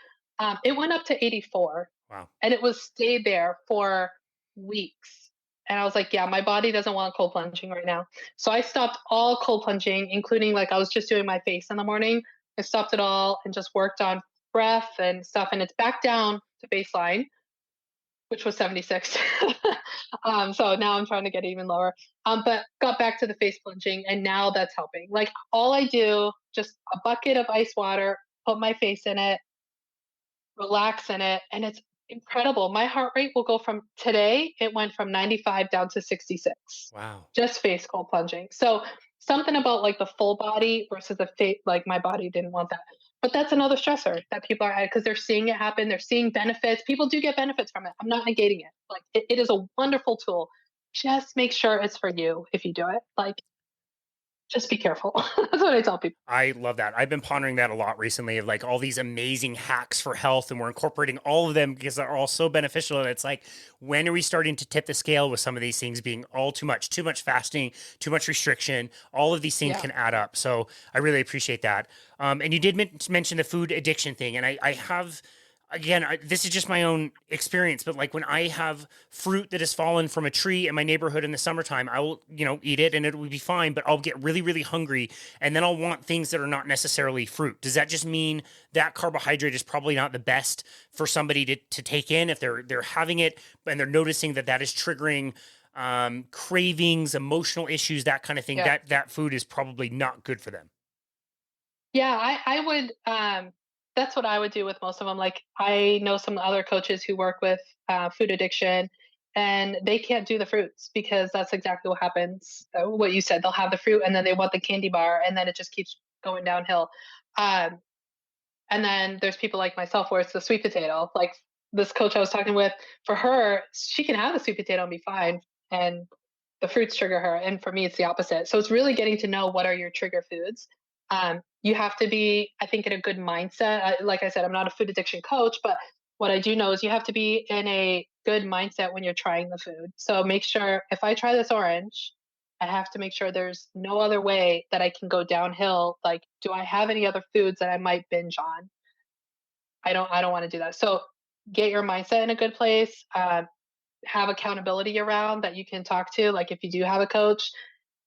It went up to 84, Wow. and it was stayed there for weeks. And I was like, yeah, my body doesn't want cold plunging right now. So I stopped all cold plunging, including like I was just doing my face in the morning. I stopped it all and just worked on breath and stuff. And it's back down to baseline, which was 76. So now I'm trying to get even lower. But got back to the face plunging, and now that's helping. Like all I do, just a bucket of ice water, put my face in it, relax in it, and it's incredible. My heart rate will go from today, it went from 95 down to 66. Wow. Just face cold plunging. So something about like the full body versus the face, like my body didn't want that. But that's another stressor that people are at because they're seeing it happen. They're seeing benefits. People do get benefits from it. I'm not negating it. Like it is a wonderful tool. Just make sure it's for you if you do it. Like just be careful. That's what I tell people. I love that. I've been pondering that a lot recently of like all these amazing hacks for health, and we're incorporating all of them because they're all so beneficial. And it's like, when are we starting to tip the scale with some of these things being all too much fasting, too much restriction? All of these things Yeah. can add up. So I really appreciate that. And you did mention the food addiction thing. And I have, again, this is just my own experience, but like when I have fruit that has fallen from a tree in my neighborhood in the summertime, I will, eat it and it will be fine, but I'll get really, really hungry. And then I'll want things that are not necessarily fruit. Does that just mean that carbohydrate is probably not the best for somebody to take in if they're having it and they're noticing that that is triggering cravings, emotional issues, that kind of thing, Yeah. that food is probably not good for them? Yeah, I would that's what I would do with most of them. Like I know some other coaches who work with food addiction and they can't do the fruits because that's exactly what happens. What you said, they'll have the fruit and then they want the candy bar and then it just keeps going downhill. Um, and then there's people like myself where it's the sweet potato. Like this coach I was talking with, for her, she can have the sweet potato and be fine. And the fruits trigger her. And for me, it's the opposite. So it's really getting to know what are your trigger foods. You have to be, I think, in a good mindset. Like I said, I'm not a food addiction coach, but what I do know is you have to be in a good mindset when you're trying the food. So make sure if I try this orange, I have to make sure there's no other way that I can go downhill. Like, do I have any other foods that I might binge on? I don't want to do that. So get your mindset in a good place. Have accountability around that you can talk to. Like if you do have a coach,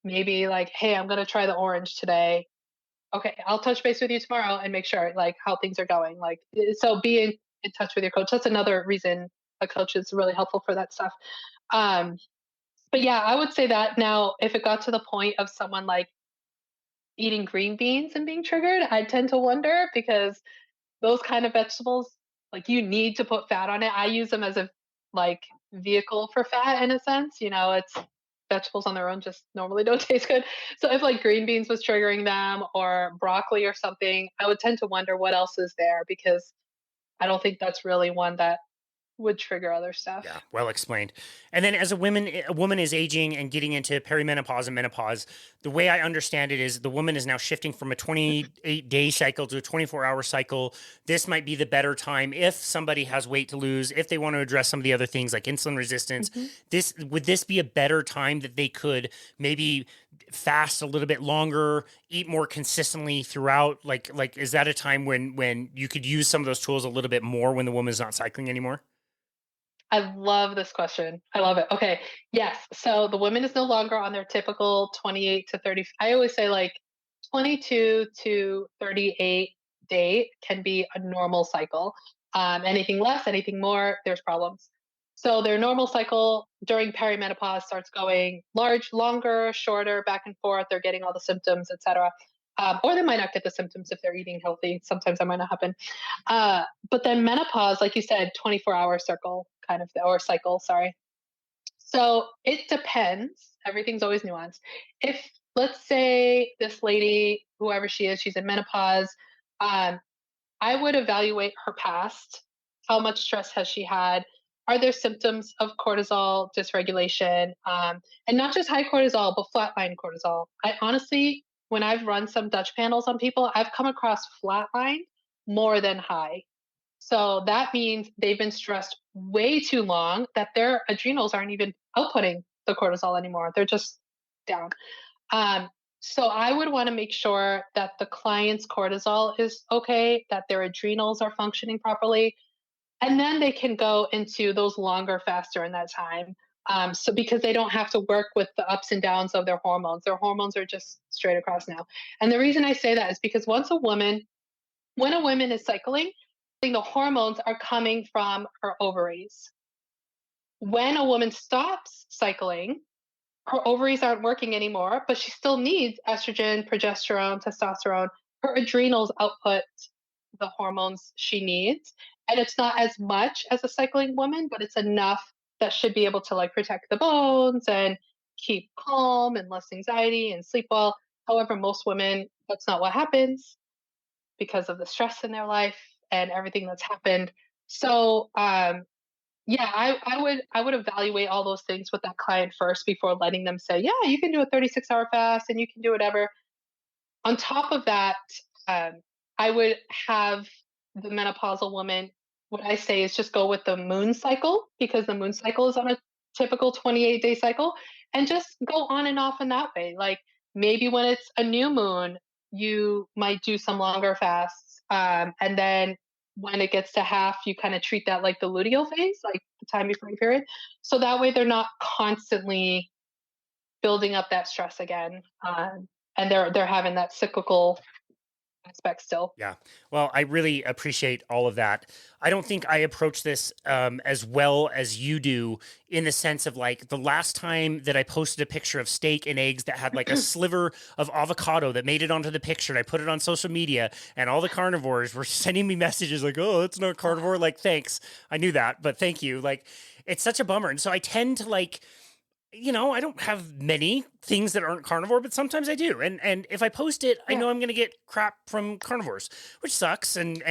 maybe like, hey, I'm gonna try the orange today. Okay, I'll touch base with you tomorrow and make sure like how things are going. Like so being in touch with your coach. That's another reason a coach is really helpful for that stuff. Um, but yeah, I would say that now if it got to the point of someone like eating green beans and being triggered, I tend to wonder because those kind of vegetables, like you need to put fat on it. I use them as a like vehicle for fat in a sense. It's vegetables on their own just normally don't taste good. So if like green beans was triggering them or broccoli or something, I would tend to wonder what else is there because I don't think that's really one that would trigger other stuff. Yeah, well explained. And then as a woman is aging and getting into perimenopause and menopause, the way I understand it is the woman is now shifting from a 28-day cycle to a 24-hour cycle. This might be the better time if somebody has weight to lose, if they want to address some of the other things like insulin resistance. Mhm. Would this be a better time that they could maybe fast a little bit longer, eat more consistently throughout? Like is that a time when you could use some of those tools a little bit more when the woman is not cycling anymore? I love this question. I love it. Okay. Yes. So the woman is no longer on their typical 28 to 30. I always say like 22 to 38 date can be a normal cycle. Anything less, anything more, there's problems. So their normal cycle during perimenopause starts going longer, shorter, back and forth. They're getting all the symptoms, etc. Or they might not get the symptoms if they're eating healthy. Sometimes that might not happen. But then menopause, like you said, 24-hour circle kind of, or cycle, sorry. So it depends. Everything's always nuanced. If, let's say, this lady, whoever she is, she's in menopause, um, I would evaluate her past. How much stress has she had? Are there symptoms of cortisol dysregulation? And not just high cortisol, but flatline cortisol. I honestly, when I've run some Dutch panels on people, I've come across flatline more than high. So that means they've been stressed way too long that their adrenals aren't even outputting the cortisol anymore. They're just down. Um, so I would want to make sure that the client's cortisol is okay, that their adrenals are functioning properly, and then they can go into those longer, faster in that time. So because they don't have to work with the ups and downs of their hormones are just straight across now. And the reason I say that is because when a woman is cycling, the hormones are coming from her ovaries. When a woman stops cycling, her ovaries aren't working anymore, but she still needs estrogen, progesterone, testosterone. Her adrenals output the hormones she needs. And it's not as much as a cycling woman, but it's enough that should be able to like protect the bones and keep calm and less anxiety and sleep well. However, most women, that's not what happens because of the stress in their life and everything that's happened. So, yeah, I would evaluate all those things with that client first before letting them say, "Yeah, you can do a 36-hour fast and you can do whatever." On top of that, um, I would have the menopausal woman, what I say is just go with the moon cycle because the moon cycle is on a typical 28-day cycle and just go on and off in that way. Like maybe when it's a new moon, you might do some longer fasts. And then when it gets to half, you kind of treat that like the luteal phase, like the time before your period. So that way they're not constantly building up that stress again. And they're having that cyclical aspect still. Yeah. Well, I really appreciate all of that. I don't think I approach this as well as you do in the sense of like the last time that I posted a picture of steak and eggs that had like a sliver of avocado that made it onto the picture and I put it on social media and all the carnivores were sending me messages like, oh, it's not carnivore. Like, thanks. I knew that, but thank you. Like, it's such a bummer. And so I tend to like, I don't have many things that aren't carnivore, but sometimes I do. And if I post it, I Yeah. know I'm going to get crap from carnivores, which sucks. And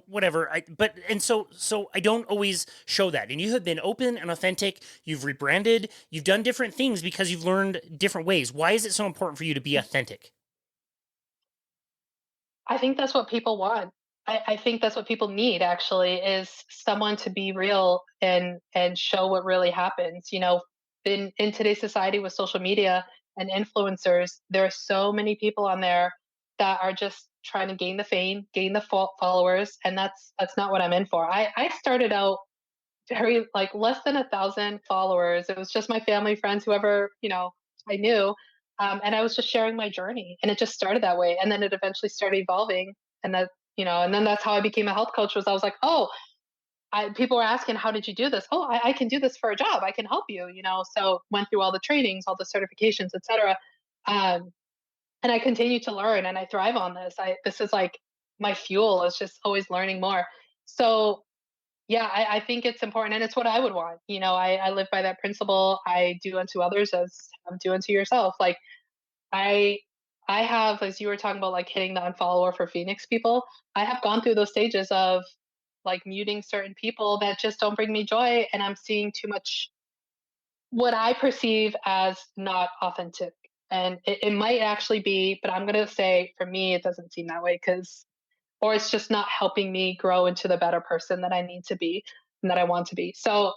whatever. So I don't always show that. And you have been open and authentic. You've rebranded. You've done different things because you've learned different ways. Why is it so important for you to be authentic? I think that's what people want. I think that's what people need actually is someone to be real and show what really happens. In today's society with social media and influencers, there are so many people on there that are just trying to gain the fame, gain the followers, and that's not what I'm in for. I started out very like less than 1,000 followers. It was just my family, friends, whoever I knew, and I was just sharing my journey, and it just started that way, and then it eventually started evolving, and and then that's how I became a health coach. Was I was like, oh, people were asking, how did you do this? Oh, I can do this for a job. I can help you. So went through all the trainings, all the certifications, etc. Um, and I continue to learn, and I thrive on this. This is like my fuel. Is just always learning more. So yeah, I think it's important and it's what I would want. I live by that principle. I do unto others as do unto yourself. Like I I have, as you were talking about like hitting the unfollower for Phoenix people, I have gone through those stages of like muting certain people that just don't bring me joy and I'm seeing too much what I perceive as not authentic. And it might actually be, but I'm gonna say for me it doesn't seem that way because or it's just not helping me grow into the better person that I need to be and that I want to be. So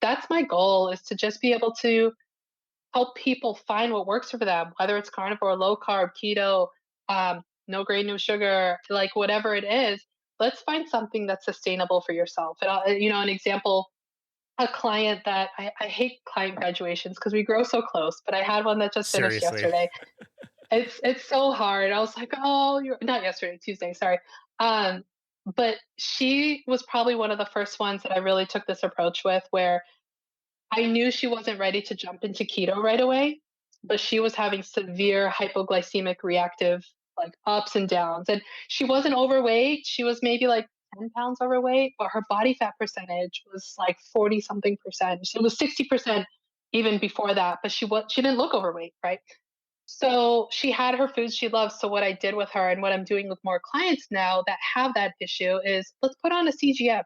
that's my goal is to just be able to help people find what works for them, whether it's carnivore, low carb, keto, no grain, no sugar, like whatever it is. Let's find something that's sustainable for yourself. And an example, a client that I hate client graduations because we grow so close, but I had one that just finished Seriously. yesterday. It's so hard. I was like, "Oh, you're not yesterday, Tuesday, sorry." Um, but she was probably one of the first ones that I really took this approach with where I knew she wasn't ready to jump into keto right away, but she was having severe hypoglycemic reactive like ups and downs. And she wasn't overweight. She was maybe like 10 pounds overweight, but her body fat percentage was like 40 something percent. So it was 60% even before that, but she didn't look overweight, right? So she had her foods she loves. So what I did with her and what I'm doing with more clients now that have that issue is let's put on a CGM.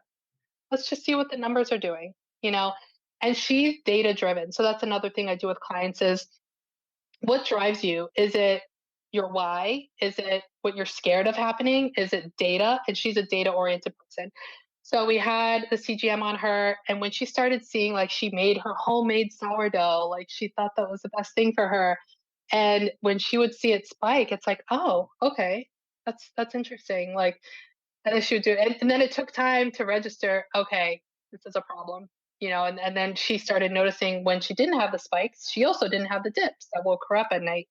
Let's just see what the numbers are doing, you know? And she's data driven. So that's another thing I do with clients is what drives you? Is it your why? Is it what you're scared of happening? Is it data? And she's a data oriented person. So we had the CGM on her, and when she started seeing like she made her homemade sourdough, like she thought that was the best thing for her. And when she would see it spike, it's like, oh, okay, that's interesting. Like, and then she would do it, and then it took time to register. Okay, this is a problem, and then she started noticing when she didn't have the spikes, she also didn't have the dips that woke her up at night.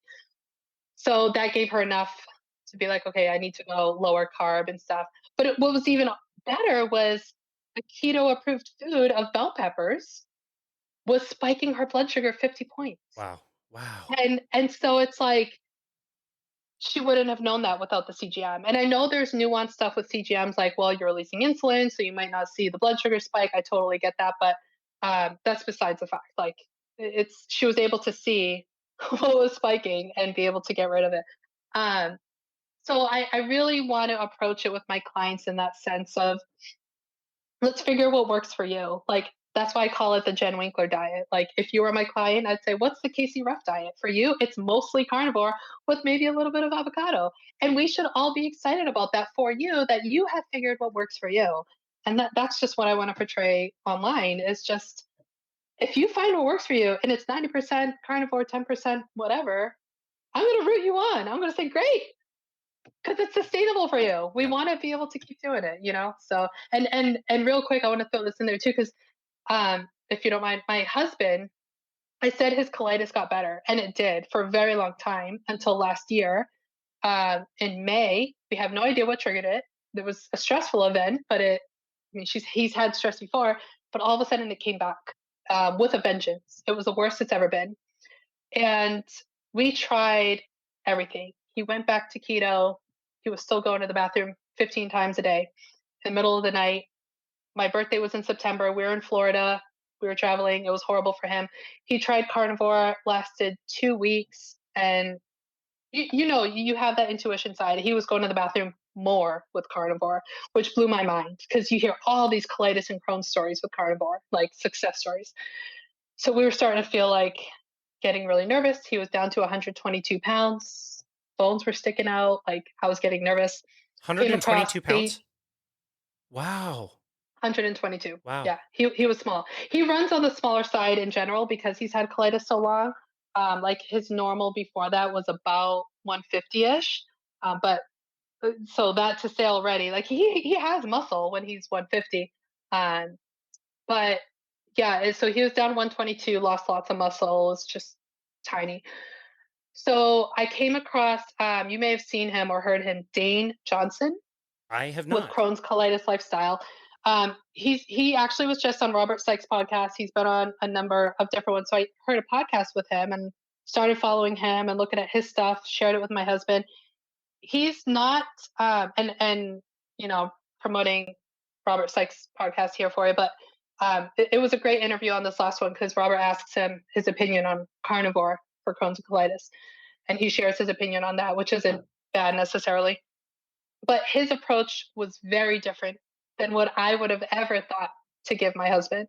So that gave her enough to be like, okay, I need to go lower carb and stuff. But what was even better was a keto approved food of bell peppers was spiking her blood sugar 50 points. Wow. Wow. And so it's like she wouldn't have known that without the CGM. And I know there's nuanced stuff with CGMs, like, well, you're releasing insulin, so you might not see the blood sugar spike. I totally get that, but that's besides the fact. Like, it's she was able to see what was spiking and be able to get rid of it. Um, so I really want to approach it with my clients in that sense of let's figure what works for you. Like that's why I call it the Jen Winkler diet. Like if you were my client, I'd say, what's the Casey Ruff diet? For you, it's mostly carnivore with maybe a little bit of avocado. And we should all be excited about that for you, that you have figured what works for you. And that's just what I want to portray online is just if you find what works for you and it's 90% carnivore, 10% whatever, I'm going to root you on. I'm going to say, great, because it's sustainable for you. We Yeah. want to be able to keep doing it. So, and real quick, I want to throw this in there too, because if you don't mind, my husband, I said his colitis got better, and it did for a very long time until last year. In May, we have no idea what triggered it. There was a stressful event, but he's had stress before, but all of a sudden it came back with a vengeance. It was the worst it's ever been, and we tried everything. He went back to keto. He was still going to the bathroom 15 times a day in the middle of the night. My birthday was in September. We were in Florida. We were traveling. It was horrible for him. He tried carnivore, lasted 2 weeks. And you have that intuition side. He was going to the bathroom more with carnivore, which blew my mind because you hear all these colitis and Crohn's stories with carnivore, like success stories. So we were starting to feel like getting really nervous. He was down to 122 pounds. Bones were sticking out. Like I was getting nervous. Came across 122 pounds? Wow. 122. Wow. Yeah, he was small. He runs on the smaller side in general because he's had colitis so long. Like his normal before that was about 150-ish. But so that to say already, like he has muscle when he's 150. Um, but yeah, so he was down 122, lost lots of muscle, was just tiny. So I came across, you may have seen him or heard him, Dane Johnson I have with not. Crohn's colitis lifestyle. He actually was just on Robert Sykes' podcast. He's been on a number of different ones. So I heard a podcast with him and started following him and looking at his stuff. Shared it with my husband. He's not and promoting Robert Sykes' podcast here for you, but it was a great interview on this last one because Robert asks him his opinion on carnivore for Crohn's colitis, and he shares his opinion on that, which isn't bad necessarily. But his approach was very different than what I would have ever thought to give my husband.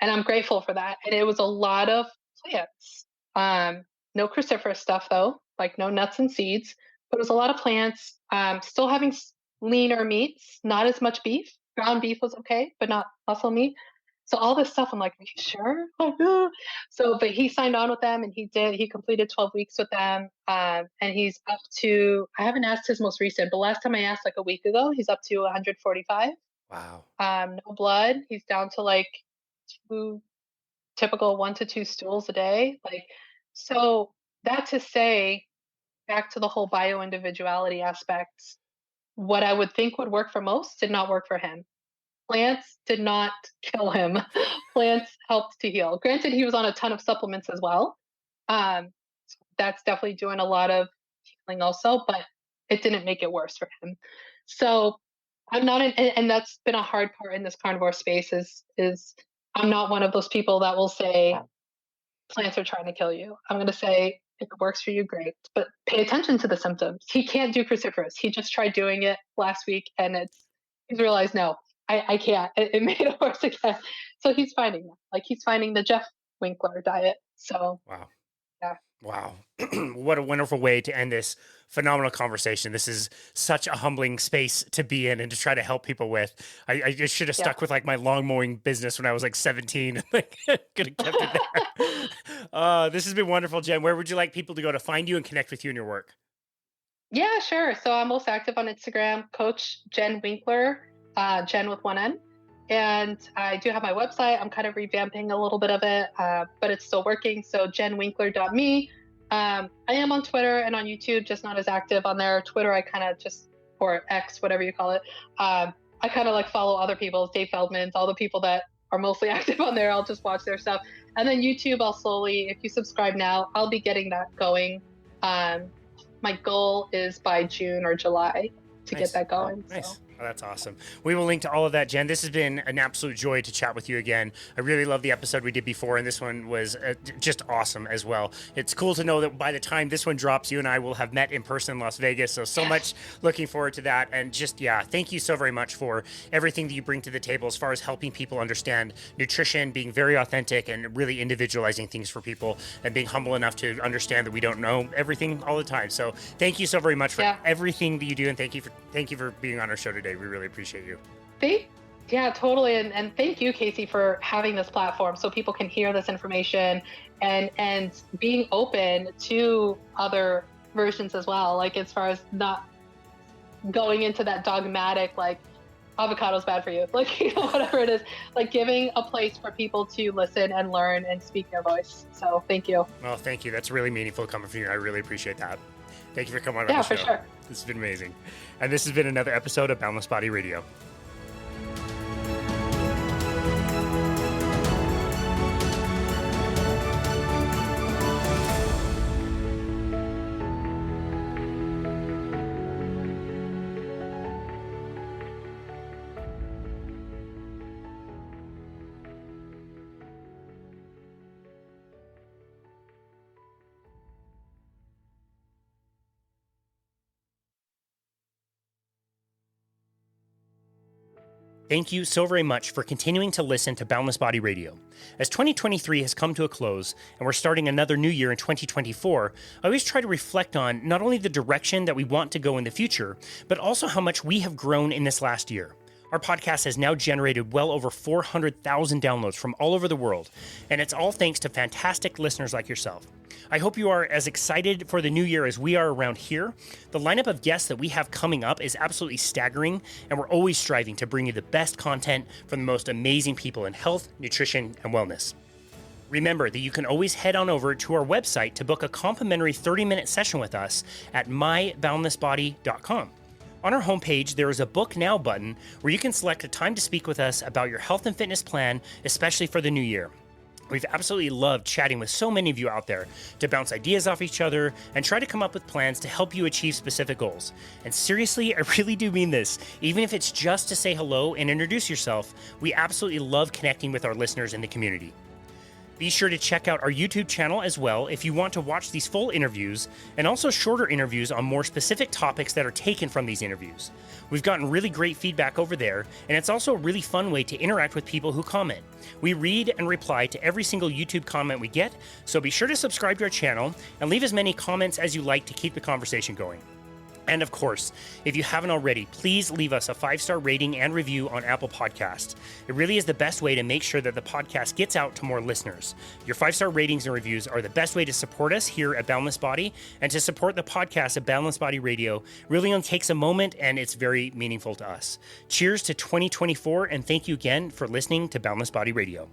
And I'm grateful for that. And it was a lot of plants. No cruciferous stuff though, like no nuts and seeds, but it was a lot of plants. Still having leaner meats, not as much beef. Ground beef was okay, but not muscle meat. So all this stuff, I'm like, are you sure? So, but he signed on with them and he completed 12 weeks with them. And he's up to, I haven't asked his most recent, but last time I asked like a week ago, he's up to 145. Wow. No blood. He's down to like two, typical 1 to 2 stools a day. Like, so that to say, back to the whole bio individuality aspects, what I would think would work for most did not work for him. Plants did not kill him. Plants helped to heal. Granted, he was on a ton of supplements as well. Um, that's definitely doing a lot of healing also, but it didn't make it worse for him. So I'm not, and that's been a hard part in this carnivore space is I'm not one of those people that will say plants are trying to kill you. I'm going to say, if it works for you, great. But pay attention to the symptoms. He can't do cruciferous. He just tried doing it last week, and he's realized, no, I can't. It made it worse again. So he's finding that. Like, he's finding the Jeff Winkler diet. So Wow. yeah. Wow. What a wonderful way to end this phenomenal conversation. This is such a humbling space to be in and to try to help people with. I just should have Yeah. stuck with like my lawn mowing business when I was like 17. Like, could have kept it there. This has been wonderful, Jen. Where would you like people to go to find you and connect with you in your work? Yeah, sure. So I'm most active on Instagram, Coach Jen Winkler, Jen with one N. And I do have my website. I'm kind of revamping a little bit of it, but it's still working. So jenwinkler.me. I am on Twitter and on YouTube, just not as active on there. Twitter, I kind of just, or X, whatever you call it. I kind of like follow other people's, Dave Feldman's, all the people that are mostly active on there. I'll just watch their stuff. And then YouTube, I'll slowly, if you subscribe now, I'll be getting that going. My goal is by June or July to Nice. get that going. Nice. So. Oh, that's awesome. We will link to all of that, Jen. This has been an absolute joy to chat with you again. I really love the episode we did before, and this one was just awesome as well. It's cool to know that by the time this one drops, you and I will have met in person in Las Vegas. So much looking forward to that. And just, yeah, thank you so very much for everything that you bring to the table as far as helping people understand nutrition, being very authentic and really individualizing things for people, and being humble enough to understand that we don't know everything all the time. So thank you so very much for everything that you do, and thank you for being on our show today. We really appreciate you. Yeah, totally. And thank you, Casey, for having this platform so people can hear this information and being open to other versions as well. Like, as far as not going into that dogmatic, like, avocado's bad for you, like, you know, whatever it is, like giving a place for people to listen and learn and speak their voice. So thank you. Well, thank you. That's really meaningful coming from you. I really appreciate that. Thank you for coming on the show. Yeah, for sure. This has been amazing. And this has been another episode of Boundless Body Radio. Thank you so very much for continuing to listen to Boundless Body Radio. As 2023 has come to a close and we're starting another new year in 2024, I always try to reflect on not only the direction that we want to go in the future, but also how much we have grown in this last year. Our podcast has now generated well over 400,000 downloads from all over the world, and it's all thanks to fantastic listeners like yourself. I hope you are as excited for the new year as we are around here. The lineup of guests that we have coming up is absolutely staggering, and we're always striving to bring you the best content from the most amazing people in health, nutrition, and wellness. Remember that you can always head on over to our website to book a complimentary 30-minute session with us at myboundlessbody.com. On our homepage, there is a Book Now button where you can select a time to speak with us about your health and fitness plan, especially for the new year. We've absolutely loved chatting with so many of you out there to bounce ideas off each other and try to come up with plans to help you achieve specific goals. And seriously, I really do mean this. Even if it's just to say hello and introduce yourself, we absolutely love connecting with our listeners in the community. Be sure to check out our YouTube channel as well if you want to watch these full interviews and also shorter interviews on more specific topics that are taken from these interviews. We've gotten really great feedback over there, and it's also a really fun way to interact with people who comment. We read and reply to every single YouTube comment we get, so be sure to subscribe to our channel and leave as many comments as you like to keep the conversation going. And of course, if you haven't already, please leave us a 5-star rating and review on Apple Podcasts. It really is the best way to make sure that the podcast gets out to more listeners. Your 5-star ratings and reviews are the best way to support us here at Boundless Body, and to support the podcast at Boundless Body Radio really only takes a moment, and it's very meaningful to us. Cheers to 2024, and thank you again for listening to Boundless Body Radio.